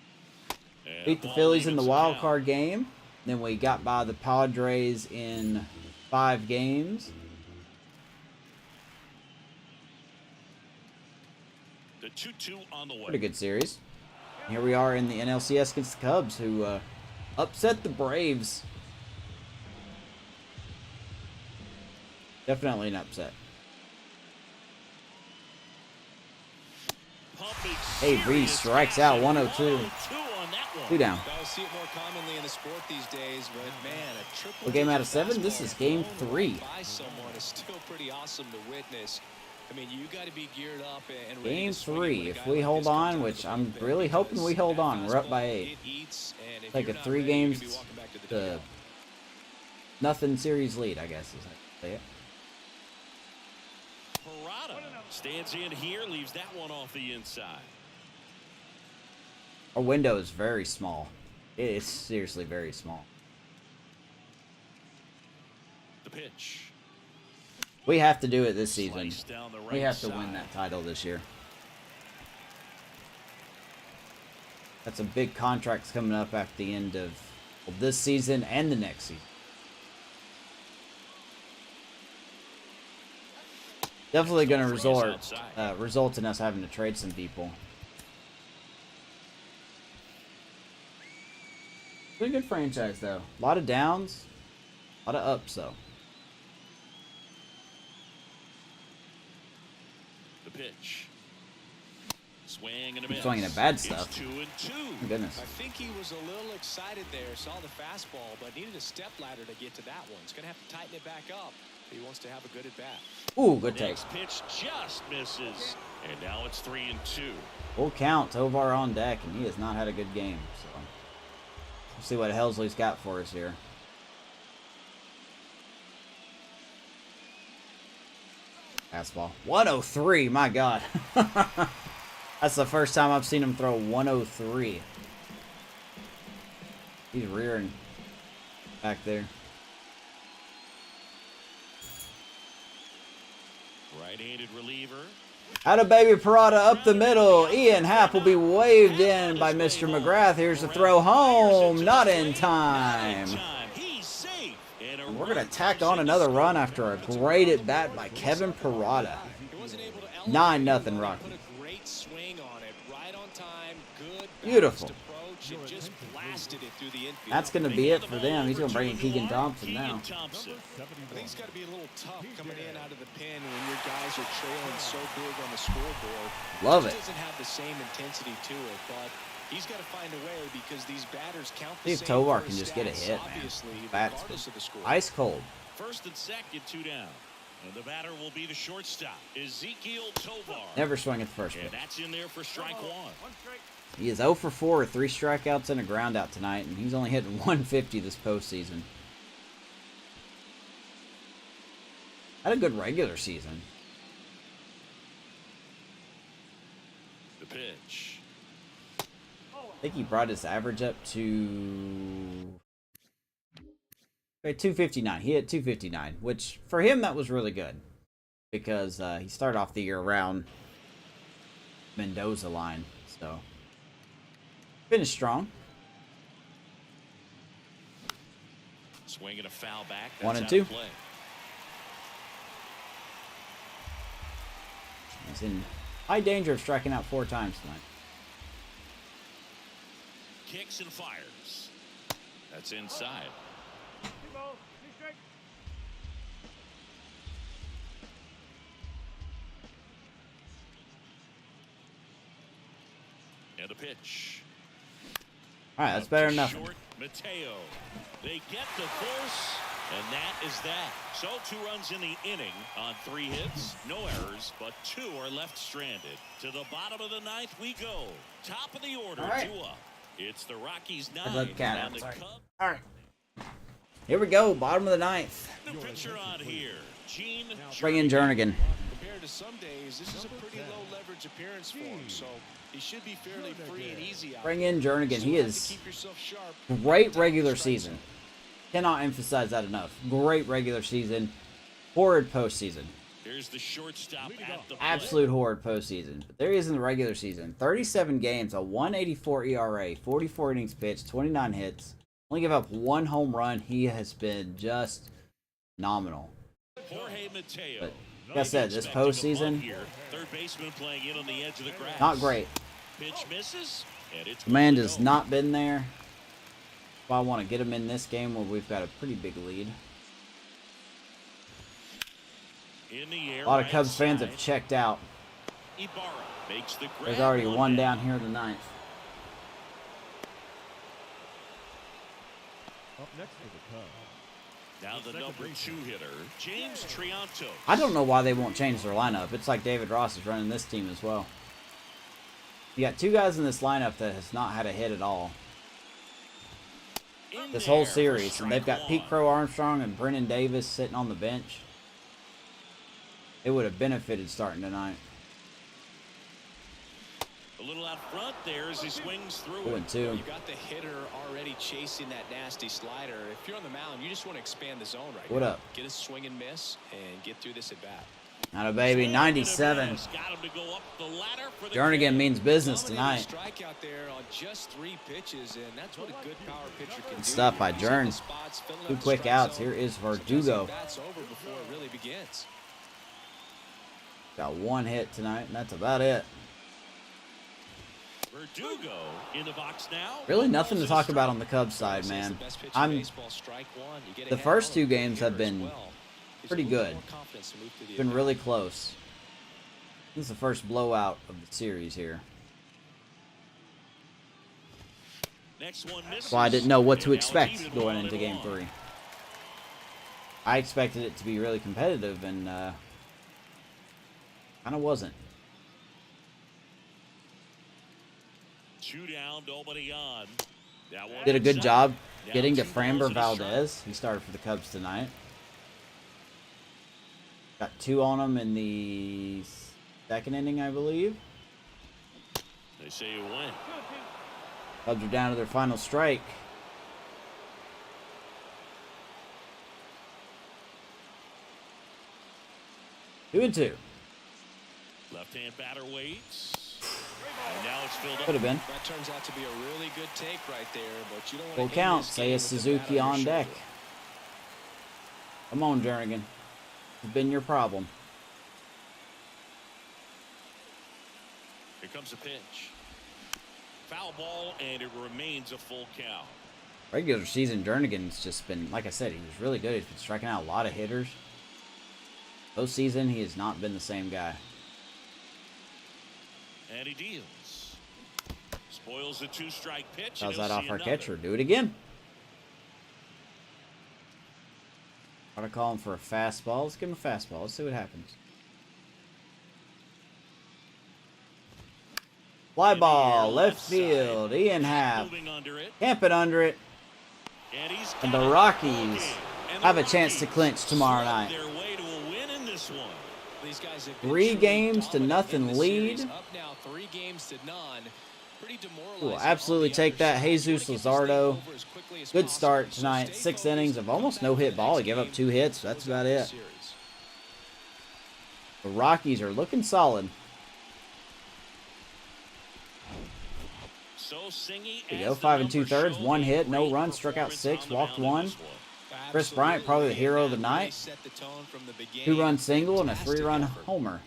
And Beat the ball Phillies in the evens wild out. card game. Then we got by the Padres in 5 games. The 2-2 on the way. Pretty good series. Here we are in the NLCS against the Cubs, who upset the Braves. Definitely an upset. Hey, Reese strikes out 102. 2 down. I'll see it more commonly in the sport these days, but man, a triple. Well, game out of 7. This is game 3. By someone is still pretty awesome to witness. I mean, you got to be geared up and ready Game to swing 3. when a If guy we like hold this comes on, out which the I'm bullpen, really hoping because we hold that on. We're up by fastball, 8. it eats, and if Like you're a not 3 ready, you games could be walking back to the to dugout. nothing series lead, I guess is how you say it. Parada stands in here, leaves that one off the inside. Our window is very small. It's seriously very small. The pitch. We have to do it this season. Sliced down the We right have to side. win that title this year. Got some big contracts coming up at the end of this season and the next season. Definitely going to result in us having to trade some people. Pretty good franchise though. A lot of downs, a lot of ups though. The pitch. Swing and a miss. Swinging at bad It's stuff. 2-2. My goodness. I think he was a little excited there, saw the fastball, but needed a step ladder to get to that one. He's going to have to tighten it back up if he wants to have a good at bat. Ooh, good take. Next pitch just misses. And now it's 3-2. Full count. Tovar on deck, and he has not had a good game. So, we'll see what Helsley's got for us here. Fastball. 103. My God. That's the first time I've seen him throw 103. He's rearing back there. Right-handed reliever. Out of baby Parada up the middle. Ian Happ will be waved in by Mr. McGrath. Here's the throw home. Not in time. He's safe. And we're going to tack on another run after a great at bat by Kevin Parada. He wasn't able to 9-0 Rockies. put a great swing on it, right on time, good Beautiful. balanced approach, and just blasted it through the infield. That's going to be it for them. He's going to bring in Keegan Thompson now. I think it's got to be a little tough coming in out of the pen when your guys are trailing so big on the scoreboard. Love Just it. doesn't have the same intensity to it, but he's got to find a way because these batters count See the if same Tovar for can his just get a stats, hit, man. obviously, Bat's regardless of the score. ice cold. First and second, 2 down. And the batter will be the shortstop, Ezekiel Tovar. Never swing at the first And pitch. that's in there for strike one. He is 0 for 4 with 3 strikeouts and a ground out tonight, and he's only hitting 150 this postseason. Had a good regular season. The pitch. I think he brought his average up to 259. He hit 259, which for him that was really good because he started off the year around Mendoza line. So finished strong. Swinging a foul back. 1 and That's 2. out of play. He's in high danger of striking out 4 times tonight. Kicks and fires. That's inside. And a pitch. All right, that's better than nothing. Short, Mateo. They get the force, and that is that. So 2 runs in the inning on 3 hits, no errors, but 2 are left stranded. To the bottom of the 9th we go. Top of the order, All right. 2 up. It's the Rockies 9 Let the cat out, and the sorry. Cubs. All right. Here we go. Bottom of the 9th. New pitcher on here, Gene. Bring in Jernigan. Compared to some days, this is a pretty low leverage appearance for him, so he should be fairly free and easy out Bring there. in Jernigan. Still He have to is keep yourself sharp. great regular season. Cannot emphasize that enough. Great regular season. Horrid postseason. Here's the shortstop at the plate. Absolute horrid postseason. But there he is in the regular season. 37 games, a 184 ERA, 44 innings pitched, 29 hits. Only give up 1 home run. He has been just phenomenal. Jorge Mateo. But like I said, this postseason, Third baseman playing in on the edge of the grass. not great. Pitch misses, and it's Command 1-0. has not been there. But I want to get him in this game where we've got a pretty big lead. In the air, A lot of right Cubs fans side. have checked out. Ibarra makes the grab. There's already 1 down here in the 9th. Up next for the Cubs. Now the number 2 hitter, James Triantos. I don't know why they won't change their lineup. It's like David Ross is running this team as well. You got 2 guys in this lineup that has not had a hit at all In this there whole for series, and they've got strike Pete 1. Crow Armstrong and Brennan Davis sitting on the bench. It would have benefited starting tonight. A little out front there as he swings through 2 it. and 2. You got the hitter already chasing that nasty slider. If you're on the mound, you just want to expand the zone right What now. up? Get a swing and miss and get through this at bat. Not a baby, Swing and a 97. miss. Got him to go up the ladder for the Jernigan kill. means business Dominating tonight. strikeout there on just 3 pitches, and that's what a good power pitcher can Good do. stuff by He's in Jern. the spots, filling up 2 the quick strike outs. zone. Here is Sometimes Verdugo. the bat's over before it really begins. Got 1 hit tonight, and that's about it. Verdugo in the box now. Really nothing to Balls talk and about strike. on the Cubs side, He's man. the best pitcher in I'm baseball, strike 1. You get the ahead first on 2 him, games have hitter as been well. Gives pretty you a little good. more confidence to move through the been at-bat. really close. This is the first blowout of the series here. Next one misses. Well, I didn't know what to And now it's expect even going 1 into and Game 1. 3. I expected it to be really competitive, and kind of wasn't. 2 down, nobody on. That one Did a good inside. job Down getting to 2 balls Framber and a strike. Valdez. He started for the Cubs tonight. Got 2 on him in the 2nd inning, I believe. They say you win. Cubs are down to their final strike. Two and 2. Left-hand batter waits. And now it's filled up. Could have been. That turns out to be a really good take right there, but you don't want Full to count. Say a Suzuki on deck. Come on, Jernigan. It's been your problem. Here comes a pitch. Foul ball, and it remains a full count. Regular season, Jernigan's just been, like I said, he was really good. He's been striking out a lot of hitters. Postseason, he has not been the same guy. And he deals. Spoils the 2-strike pitch. How's and that he'll off see our another. catcher? Do it again. Try to call him for a fastball. Let's give him a fastball. Let's see what happens. Fly In the ball, air, left side. field. Ian Happ. Moving under it. Camp it under it. And he's And got the it. Rockies And the have a chance to Rockies clinch tomorrow slug night. their way to a win in this one. These guys have been 3 truly games to dominant nothing in the lead. series. Up now 3 games to none. Pretty demoralizing We'll on absolutely the take other that. side. You Jesus wanna get this thing Luzardo. over as quickly as Good possible. start So tonight. stay 6 focused innings of and almost come no back hit to the ball. He next gave up game 2 hits. to That's close out about the it. series. The Rockies are looking solid. So Singy There you go, 5 2/3, 1 hit, no run, struck out 6, walked 1. Chris Bryant, probably the hero of the night. 2-run single and a 3-run homer.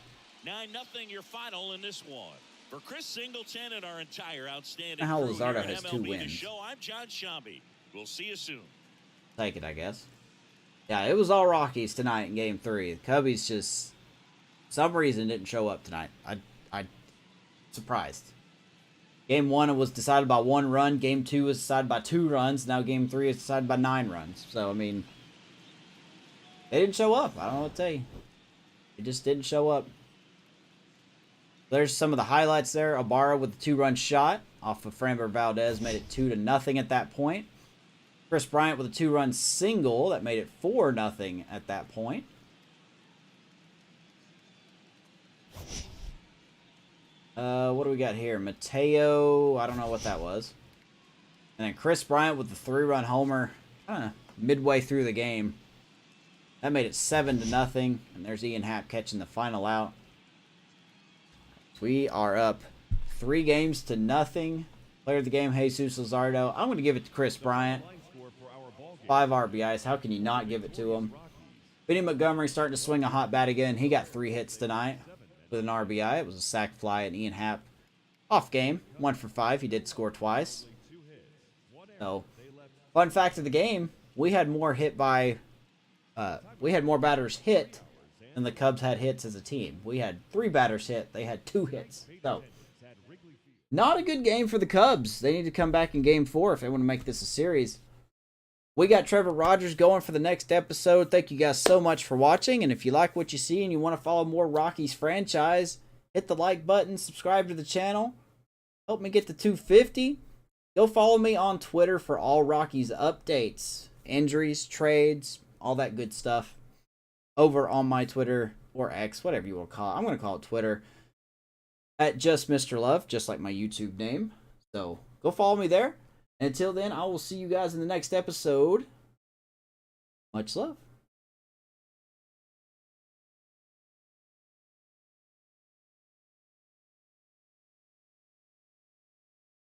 9-0 your final in this one. For Chris Singleton and our entire outstanding How crew Luzardo here at has 2 MLB The wins. Show, I'm John Shambi. We'll see you soon. Take it, I guess. Yeah, it was all Rockies tonight in Game 3. The Cubbies just, for some reason, didn't show up tonight. I surprised. Game 1 it was decided by 1 run. Game 2 was decided by 2 runs. Now Game 3 is decided by 9 runs. So, I mean, they didn't show up. I don't know what to tell you. They just didn't show up. There's some of the highlights there. Ibarra with a 2-run shot off of Framber Valdez made it 2-0 at that point. Chris Bryant with a 2-run single that made it 4-0 at that point. What do we got here? Mateo, I don't know what that was. And then Chris Bryant with the 3-run homer midway through the game. That made it 7-0. And there's Ian Happ catching the final out. We are up 3-0. Player of the game, Jesus Luzardo. I'm going to give it to Chris Bryant. 5 RBIs. How can you not give it to him? Benny Montgomery starting to swing a hot bat again. He got 3 hits tonight with an RBI. It was a sac fly, and Ian Happ off game. 1 for 5. He did score twice. So, fun fact of the game, we had more batters hit than the Cubs had hits as a team. We had 3 batters hit. They had 2 hits. So, not a good game for the Cubs. They need to come back in Game 4 if they want to make this a series. We got Trevor Rogers going for the next episode. Thank you guys so much for watching. And if you like what you see and you want to follow more Rockies franchise, hit the like button, subscribe to the channel. Help me get to 250. Go follow me on Twitter for all Rockies updates, injuries, trades, all that good stuff. Over on my Twitter or X, whatever you want to call it. I'm going to call it Twitter. At Just Mr. Love, just like my YouTube name. So go follow me there. Until then, I will see you guys in the next episode. Much love.